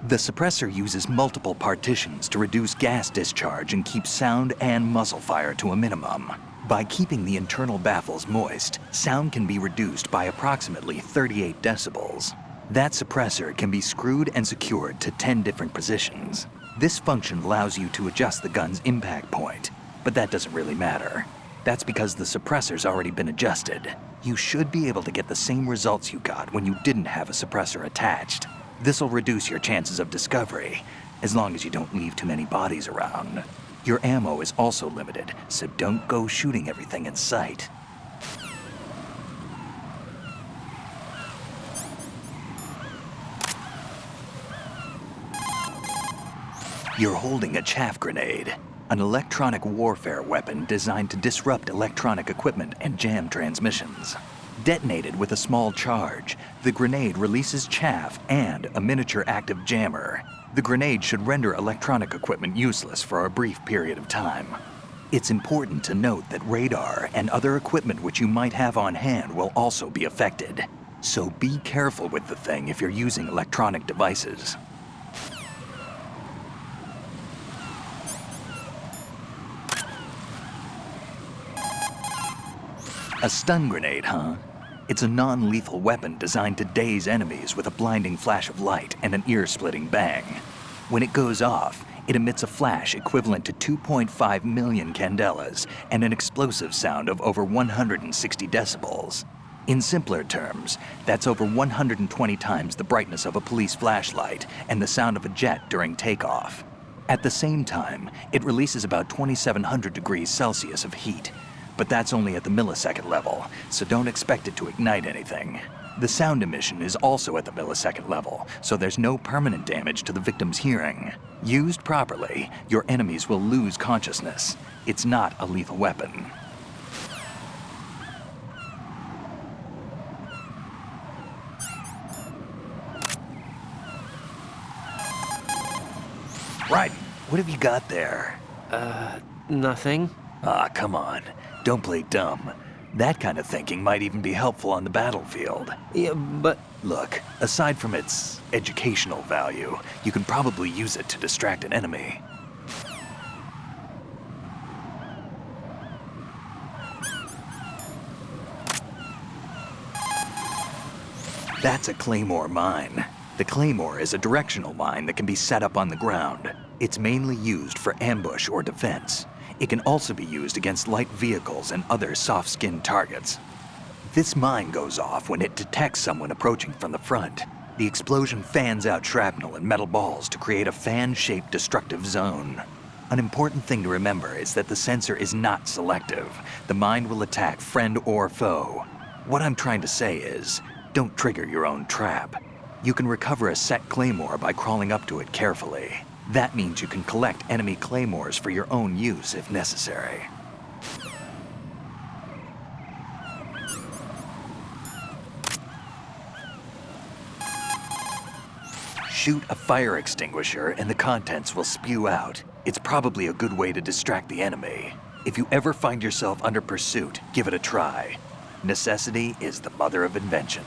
S8: The suppressor uses multiple partitions to reduce gas discharge and keep sound and muzzle fire to a minimum. By keeping the internal baffles moist, sound can be reduced by approximately 38 decibels. That suppressor can be screwed and secured to 10 different positions. This function allows you to adjust the gun's impact point, but that doesn't really matter. That's because the suppressor's already been adjusted. You should be able to get the same results you got when you didn't have a suppressor attached. This'll reduce your chances of discovery, as long as you don't leave too many bodies around. Your ammo is also limited, so don't go shooting everything in sight. You're holding a chaff grenade, an electronic warfare weapon designed to disrupt electronic equipment and jam transmissions. Detonated with a small charge, the grenade releases chaff and a miniature active jammer. The grenade should render electronic equipment useless for a brief period of time. It's important to note that radar and other equipment which you might have on hand will also be affected. So be careful with the thing if you're using electronic devices. A stun grenade, huh? It's a non-lethal weapon designed to daze enemies with a blinding flash of light and an ear-splitting bang. When it goes off, it emits a flash equivalent to 2.5 million candelas and an explosive sound of over 160 decibels. In simpler terms, that's over 120 times the brightness of a police flashlight and the sound of a jet during takeoff. At the same time, it releases about 2,700 degrees Celsius of heat, but that's only at the millisecond level, so don't expect it to ignite anything. The sound emission is also at the millisecond level, so there's no permanent damage to the victim's hearing. Used properly, your enemies will lose consciousness. It's not a lethal weapon. Right, what have you got there?
S2: Nothing.
S8: Ah, come on. Don't play dumb. That kind of thinking might even be helpful on the battlefield.
S2: Yeah, but...
S8: Look, aside from its educational value, you can probably use it to distract an enemy. That's a claymore mine. The claymore is a directional mine that can be set up on the ground. It's mainly used for ambush or defense. It can also be used against light vehicles and other soft-skinned targets. This mine goes off when it detects someone approaching from the front. The explosion fans out shrapnel and metal balls to create a fan-shaped destructive zone. An important thing to remember is that the sensor is not selective. The mine will attack friend or foe. What I'm trying to say is, don't trigger your own trap. You can recover a set claymore by crawling up to it carefully. That means you can collect enemy claymores for your own use if necessary. Shoot a fire extinguisher and the contents will spew out. It's probably a good way to distract the enemy. If you ever find yourself under pursuit, give it a try. Necessity is the mother of invention.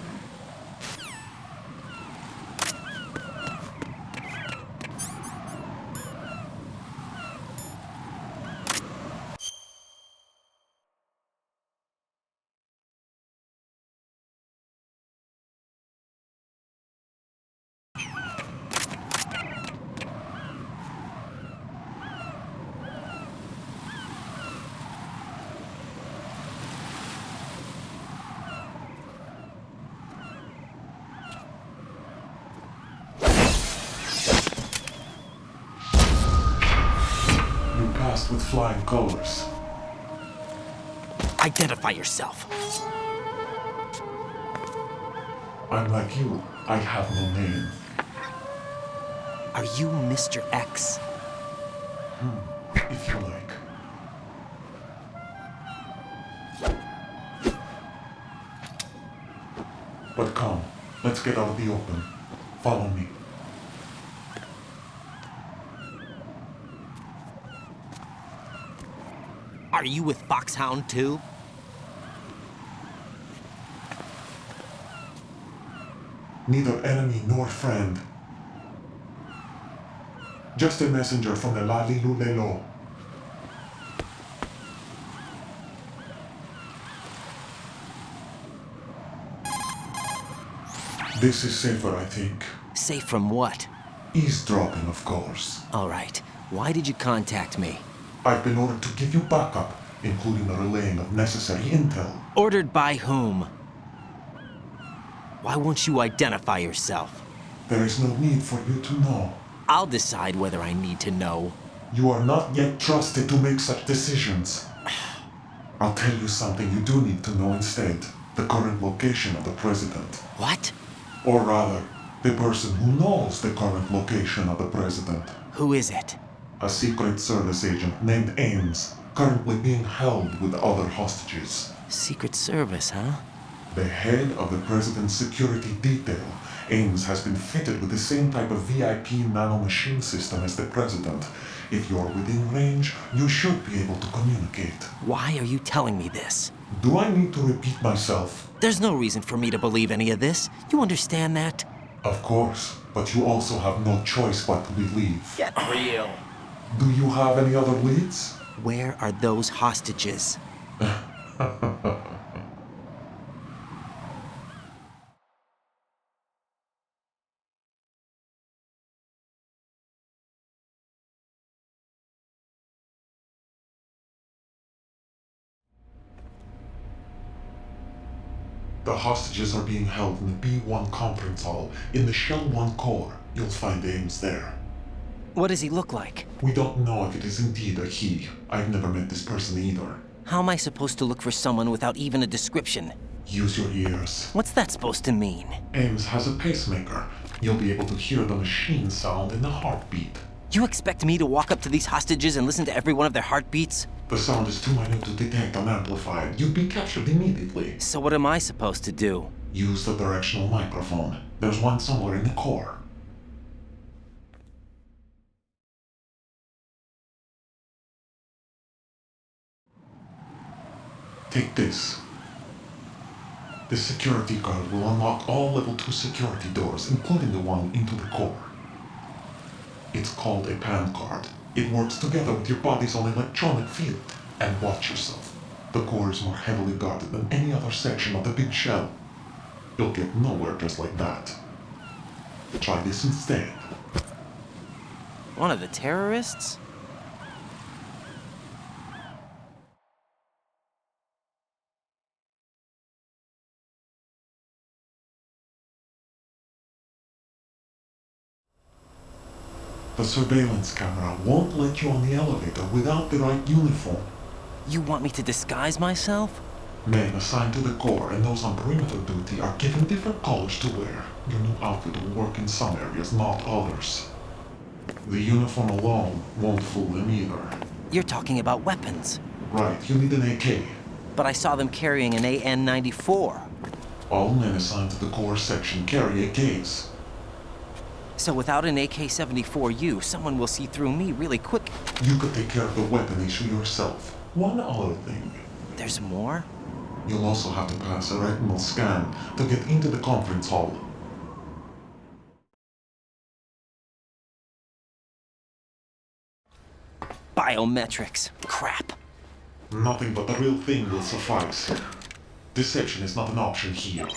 S9: With flying colors.
S2: Identify yourself.
S9: I'm like you. I have no name.
S2: Are you Mr. X?
S9: If you like. But come, let's get out of the open. Follow me.
S2: Are you with Foxhound too?
S9: Neither enemy nor friend. Just a messenger from the Lalilulelo. This is safer, I think.
S2: Safe from what?
S9: Eavesdropping, of course.
S2: All right. Why did you contact me?
S9: I've been ordered to give you backup, including the relaying of necessary intel.
S2: Ordered by whom? Why won't you identify yourself?
S9: There is no need for you to know.
S2: I'll decide whether I need to know.
S9: You are not yet trusted to make such decisions. I'll tell you something you do need to know instead. The current location of the president.
S2: What?
S9: Or rather, the person who knows the current location of the president.
S2: Who is it?
S9: A Secret Service agent named Ames, currently being held with other hostages.
S2: Secret Service, huh?
S9: The head of the president's security detail, Ames has been fitted with the same type of VIP nanomachine system as the president. If you're within range, you should be able to communicate.
S2: Why are you telling me this?
S9: Do I need to repeat myself?
S2: There's no reason for me to believe any of this. You understand that?
S9: Of course, but you also have no choice but to believe.
S2: Get real.
S9: Do you have any other leads?
S2: Where are those hostages?
S9: The hostages are being held in the B1 conference hall in the Shell 1 core. You'll find Ames there.
S2: What does he look like?
S9: We don't know if it is indeed a he. I've never met this person either.
S2: How am I supposed to look for someone without even a description?
S9: Use your ears.
S2: What's that supposed to mean?
S9: Ames has a pacemaker. You'll be able to hear the machine sound in the heartbeat.
S2: You expect me to walk up to these hostages and listen to every one of their heartbeats?
S9: The sound is too minute to detect and amplify it. You'd be captured immediately.
S2: So what am I supposed to do?
S9: Use the directional microphone. There's one somewhere in the core. Take this. This security card will unlock all level 2 security doors, including the one into the core. It's called a PAN card. It works together with your body's own electronic field. And watch yourself. The core is more heavily guarded than any other section of the big shell. You'll get nowhere just like that. Try this instead.
S2: One of the terrorists?
S9: The surveillance camera won't let you on the elevator without the right uniform.
S2: You want me to disguise myself?
S9: Men assigned to the core and those on perimeter duty are given different colors to wear. Your new outfit will work in some areas, not others. The uniform alone won't fool them either.
S2: You're talking about weapons.
S9: Right, you need an AK.
S2: But I saw them carrying an AN-94.
S9: All men assigned to the core section carry AKs.
S2: So without an AK-74U, someone will see through me really quick.
S9: You could take care of the weapon issue yourself. One other thing.
S2: There's more?
S9: You'll also have to pass a retinal scan to get into the conference hall.
S2: Biometrics. Crap.
S9: Nothing but the real thing will suffice. Deception is not an option here.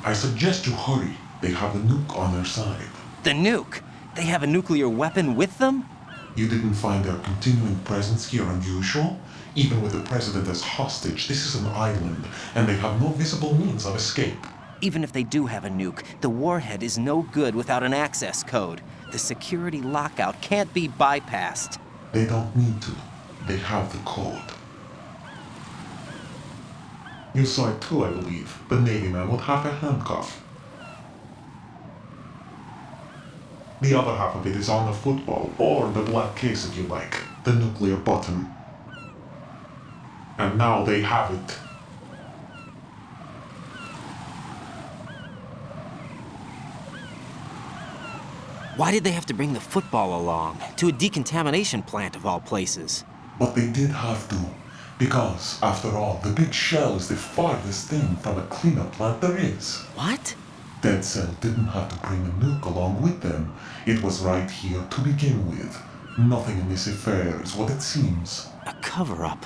S9: I suggest you hurry. They have the nuke on their side.
S2: The nuke? They have a nuclear weapon with them?
S9: You didn't find their continuing presence here unusual? Even with the president as hostage, this is an island, and they have no visible means of escape.
S2: Even if they do have a nuke, the warhead is no good without an access code. The security lockout can't be bypassed.
S9: They don't need to. They have the code. You saw it too, I believe. The Navy man with half a handcuff. The other half of it is on the football, or the black case if you like. The nuclear button. And now they have it.
S2: Why did they have to bring the football along? To a decontamination plant of all places.
S9: But they did have to. Because, after all, the big shell is the farthest thing from a cleanup plant there is.
S2: What?
S9: Dead Cell didn't have to bring a nuke along with them. It was right here to begin with. Nothing in this affair is what it seems.
S2: A cover-up?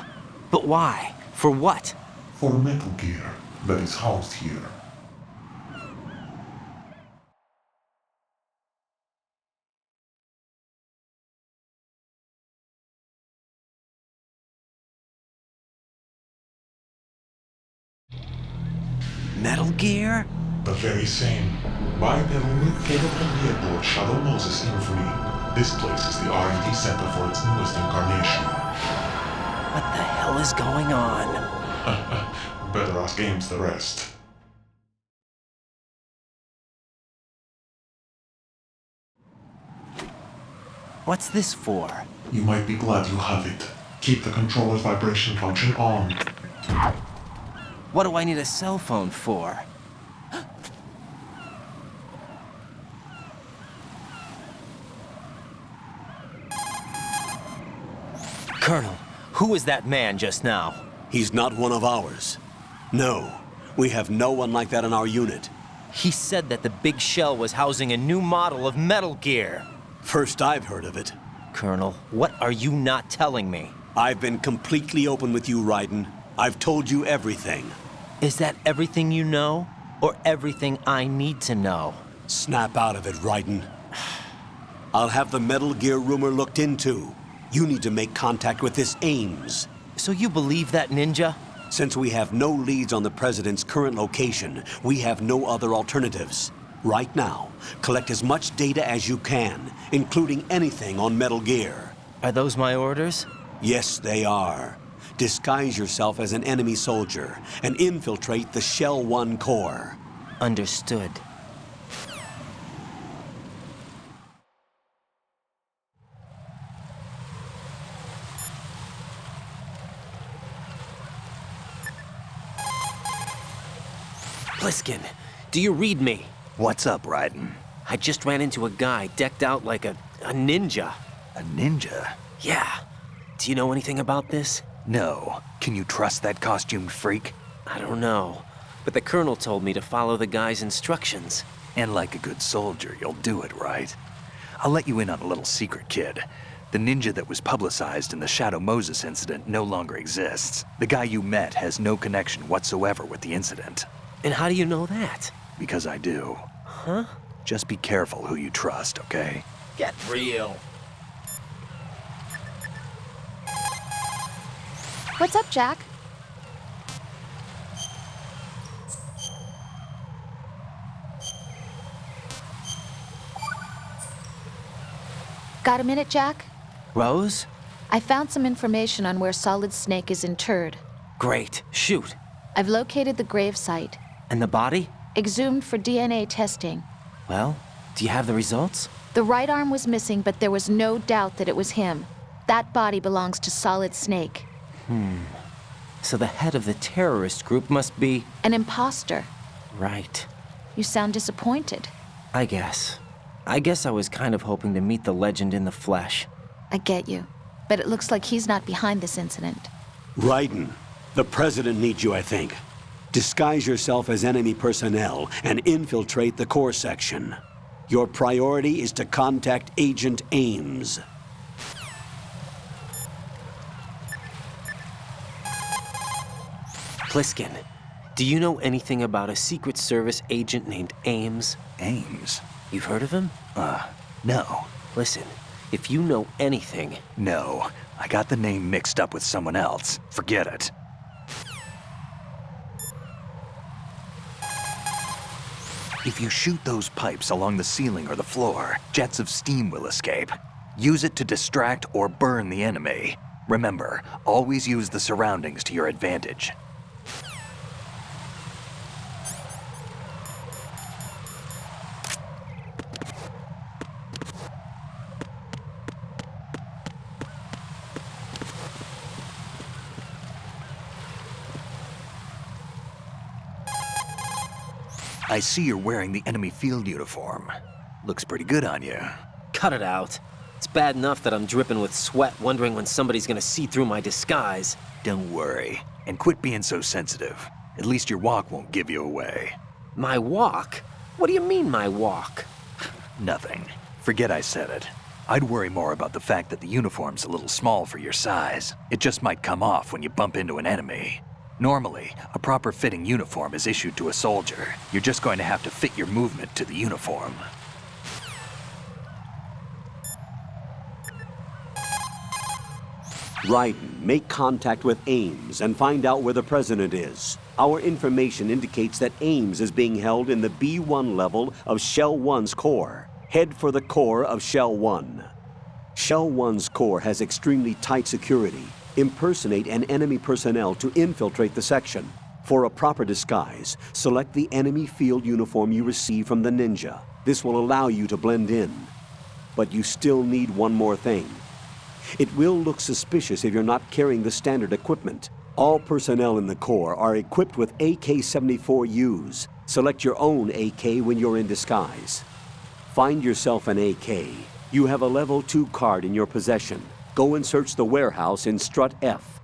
S2: But why? For what?
S9: For Metal Gear that is housed here.
S2: Metal Gear?
S9: The very same. Bipedal nuke-capable vehicle Shadow Moses infamy. This place is the R&D center for its newest incarnation.
S2: What the hell is going on?
S9: Better ask Ames the rest.
S2: What's this for?
S9: You might be glad you have it. Keep the controller's vibration function on.
S2: What do I need a cell phone for? Colonel, who was that man just now?
S1: He's not one of ours. No, we have no one like that in our unit.
S2: He said that the big shell was housing a new model of Metal Gear.
S1: First I've heard of it.
S2: Colonel, what are you not telling me?
S1: I've been completely open with you, Raiden. I've told you everything.
S2: Is that everything you know? Or everything I need to know?
S1: Snap out of it, Raiden. I'll have the Metal Gear rumor looked into. You need to make contact with this Ames.
S2: So you believe that ninja?
S1: Since we have no leads on the President's current location, we have no other alternatives. Right now, collect as much data as you can, including anything on Metal Gear.
S2: Are those my orders?
S1: Yes, they are. Disguise yourself as an enemy soldier and infiltrate the Shell 1 core.
S2: Understood. Pliskin, do you read me?
S8: What's up, Raiden?
S2: I just ran into a guy decked out like a ninja.
S8: A ninja?
S2: Yeah. Do you know anything about this?
S8: No. Can you trust that costumed freak?
S2: I don't know. But the colonel told me to follow the guy's instructions.
S8: And like a good soldier, you'll do it, right? I'll let you in on a little secret, kid. The ninja that was publicized in the Shadow Moses incident no longer exists. The guy you met has no connection whatsoever with the incident.
S2: And how do you know that?
S8: Because I do.
S2: Huh?
S8: Just be careful who you trust, okay?
S2: Get real.
S3: What's up, Jack? Got a minute, Jack?
S2: Rose?
S3: I found some information on where Solid Snake is interred.
S2: Great. Shoot.
S3: I've located the grave site.
S2: And the body?
S3: Exhumed for DNA testing.
S2: Well, do you have the results?
S3: The right arm was missing, but there was no doubt that it was him. That body belongs to Solid Snake.
S2: So the head of the terrorist group must be...
S3: An imposter.
S2: Right.
S3: You sound disappointed.
S2: I guess I was kind of hoping to meet the legend in the flesh.
S3: I get you. But it looks like he's not behind this incident.
S1: Raiden, the President needs you, I think. Disguise yourself as enemy personnel and infiltrate the core section. Your priority is to contact Agent Ames.
S2: Pliskin, do you know anything about a Secret Service agent named Ames?
S8: Ames?
S2: You've heard of him?
S8: No.
S2: Listen, if you know anything...
S8: No. I got the name mixed up with someone else. Forget it. If you shoot those pipes along the ceiling or the floor, jets of steam will escape. Use it to distract or burn the enemy. Remember, always use the surroundings to your advantage. I see you're wearing the enemy field uniform. Looks pretty good on you.
S2: Cut it out. It's bad enough that I'm dripping with sweat wondering when somebody's gonna see through my disguise.
S8: Don't worry. And quit being so sensitive. At least your walk won't give you away.
S2: My walk? What do you mean, my walk?
S8: Nothing. Forget I said it. I'd worry more about the fact that the uniform's a little small for your size. It just might come off when you bump into an enemy. Normally, a proper fitting uniform is issued to a soldier. You're just going to have to fit your movement to the uniform.
S1: Raiden, make contact with Ames and find out where the President is. Our information indicates that Ames is being held in the B1 level of Shell 1's core. Head for the core of Shell 1. Shell 1's core has extremely tight security. Impersonate an enemy personnel to infiltrate the section. For a proper disguise, select the enemy field uniform you receive from the ninja. This will allow you to blend in. But you still need one more thing. It will look suspicious if you're not carrying the standard equipment. All personnel in the Corps are equipped with AK-74Us. Select your own AK when you're in disguise. Find yourself an AK. You have a level 2 card in your possession. Go and search the warehouse in Strut F.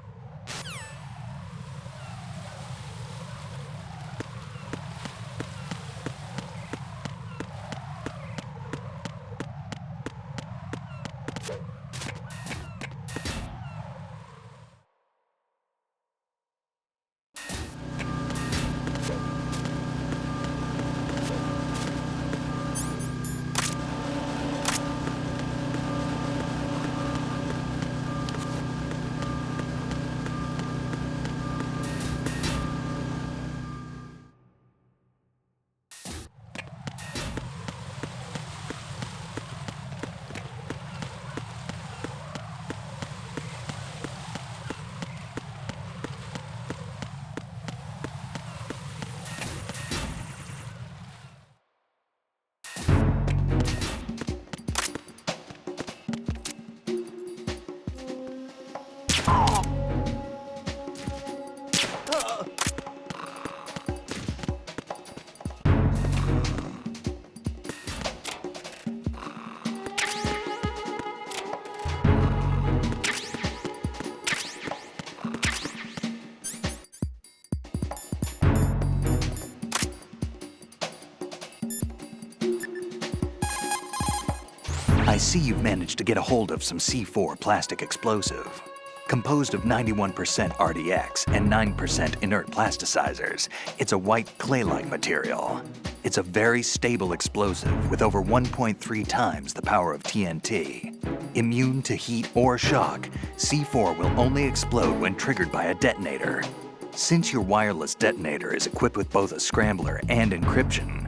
S8: I see you've managed to get a hold of some C4 plastic explosive. Composed of 91% RDX and 9% inert plasticizers, it's a white clay-like material. It's a very stable explosive with over 1.3 times the power of TNT. Immune to heat or shock, C4 will only explode when triggered by a detonator. Since your wireless detonator is equipped with both a scrambler and encryption,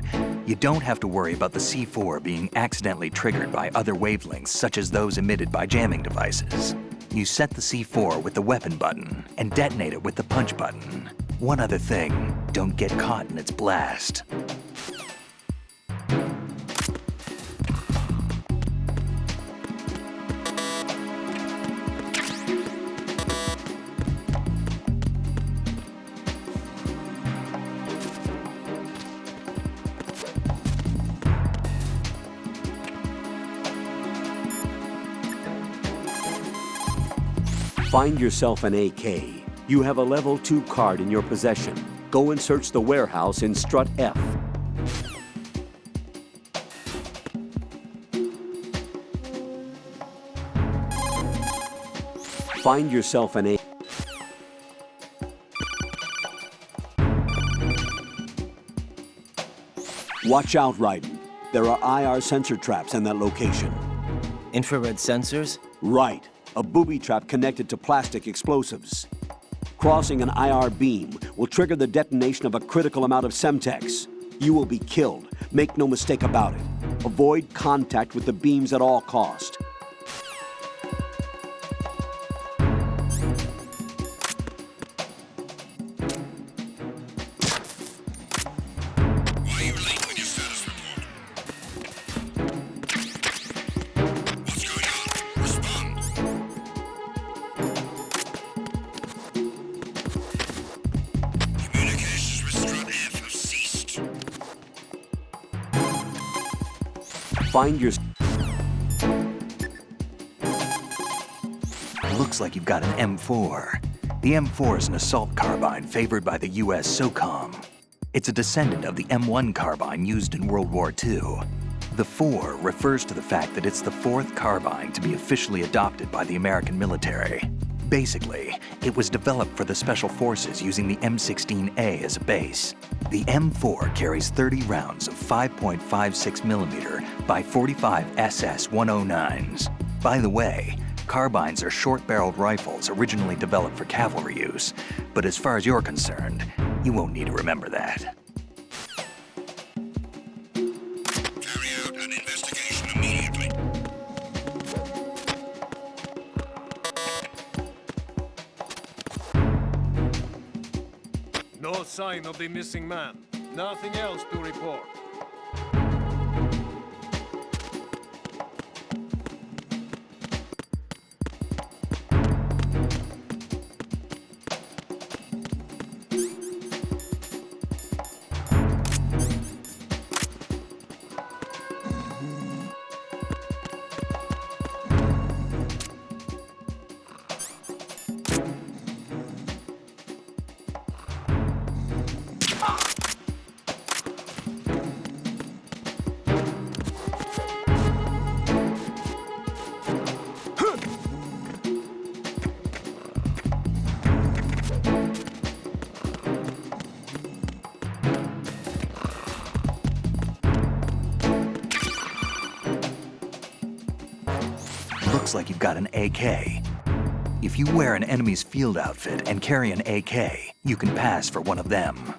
S8: you don't have to worry about the C4 being accidentally triggered by other wavelengths such as those emitted by jamming devices. You set the C4 with the weapon button and detonate it with the punch button. One other thing, don't get caught in its blast.
S1: Find yourself an AK. You have a level 2 card in your possession. Go and search the warehouse in Strut F. Find yourself an AK. Watch out, Raiden. There are IR sensor traps in that location.
S2: Infrared sensors?
S1: Right. A booby trap connected to plastic explosives. Crossing an IR beam will trigger the detonation of a critical amount of Semtex. You will be killed. Make no mistake about it. Avoid contact with the beams at all cost. Find your...
S8: Looks like you've got an M4. The M4 is an assault carbine favored by the US SOCOM. It's a descendant of the M1 carbine used in World War II. The 4 refers to the fact that it's the 4th carbine to be officially adopted by the American military. Basically, it was developed for the Special Forces using the M16A as a base. The M4 carries 30 rounds of 5.56mm by 45 SS-109s. By the way, carbines are short-barreled rifles originally developed for cavalry use, but as far as you're concerned, you won't need to remember that.
S10: Carry out an investigation immediately.
S11: No sign of the missing man. Nothing else to report.
S8: Looks like you've got an AK. If you wear an enemy's field outfit and carry an AK, you can pass for one of them.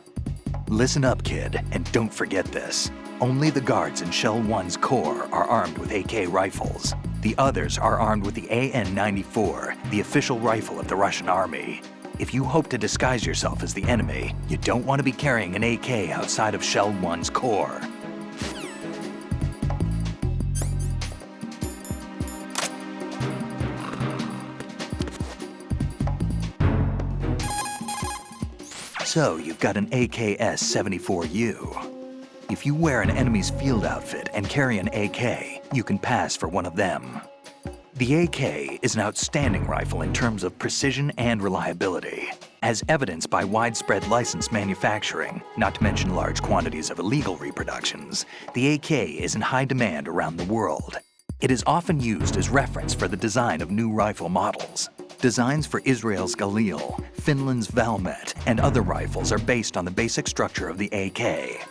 S8: Listen up, kid, and don't forget this. Only the guards in Shell 1's Corps are armed with AK rifles. The others are armed with the AN-94, the official rifle of the Russian army. If you hope to disguise yourself as the enemy, you don't want to be carrying an AK outside of Shell 1's Corps. So, you've got an AKS-74U. If you wear an enemy's field outfit and carry an AK, you can pass for one of them. The AK is an outstanding rifle in terms of precision and reliability. As evidenced by widespread licensed manufacturing, not to mention large quantities of illegal reproductions, the AK is in high demand around the world. It is often used as reference for the design of new rifle models. Designs for Israel's Galil, Finland's Valmet, and other rifles are based on the basic structure of the AK.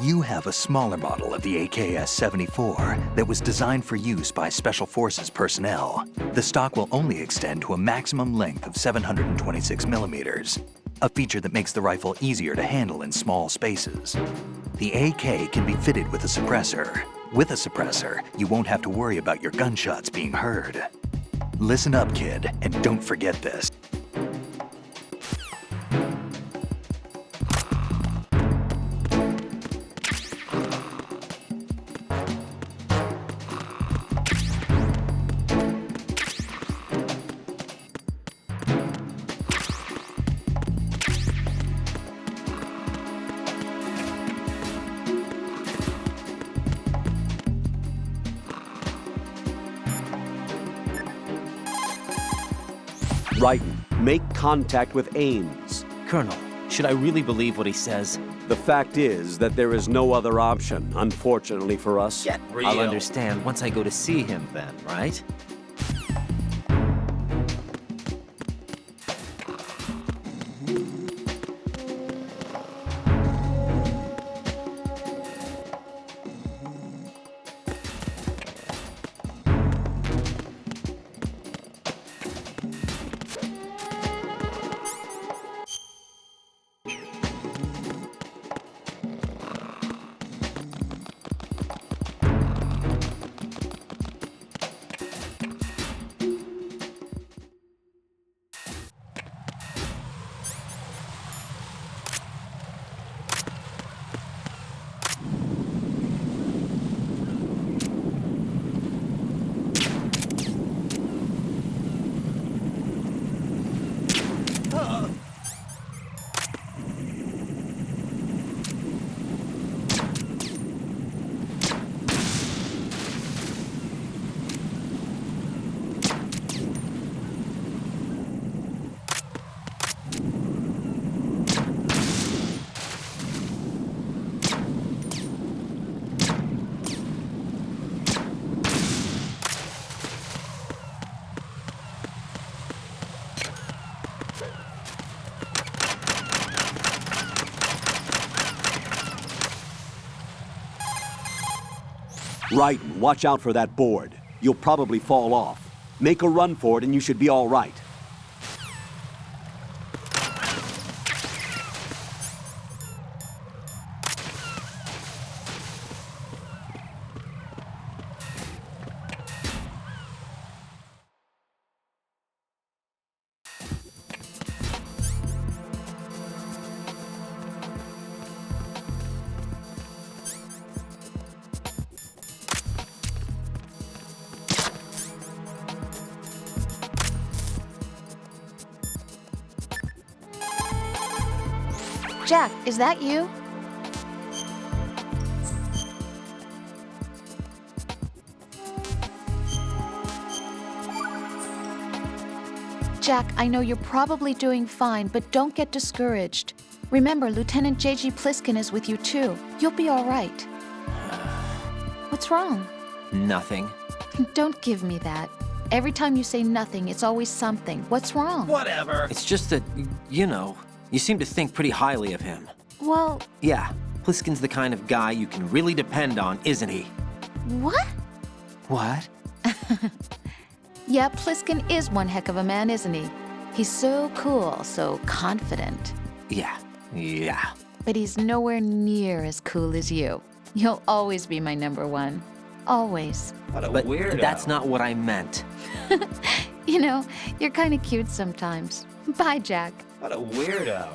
S8: You have a smaller model of the AKS-74 that was designed for use by Special Forces personnel. The stock will only extend to a maximum length of 726 millimeters, a feature that makes the rifle easier to handle in small spaces. The AK can be fitted with a suppressor. With a suppressor, you won't have to worry about your gunshots being heard. Listen up, kid, and don't forget this.
S1: Wrighton, make contact with Ames.
S2: Colonel, should I really believe what he says?
S1: The fact is that there is no other option, unfortunately for us.
S2: Get real. I'll understand once I go to see him then, right?
S1: Wrighton, watch out for that board. You'll probably fall off. Make a run for it and you should be all right.
S3: Jack, is that you? Jack, I know you're probably doing fine, but don't get discouraged. Remember, Lieutenant J.G. Pliskin is with you too. You'll be all right. What's wrong?
S2: Nothing.
S3: Don't give me that. Every time you say nothing, it's always something. What's wrong?
S2: Whatever. It's just that, you know, you seem to think pretty highly of him.
S3: Well...
S2: Yeah, Pliskin's the kind of guy you can really depend on, isn't he?
S3: What?
S2: What?
S3: Yeah, Pliskin is one heck of a man, isn't he? He's so cool, so confident.
S2: Yeah.
S3: But he's nowhere near as cool as you. You'll always be my number one. Always.
S2: What a weirdo. That's not what I meant.
S3: You know, you're kind of cute sometimes. Bye, Jack.
S2: What a weirdo.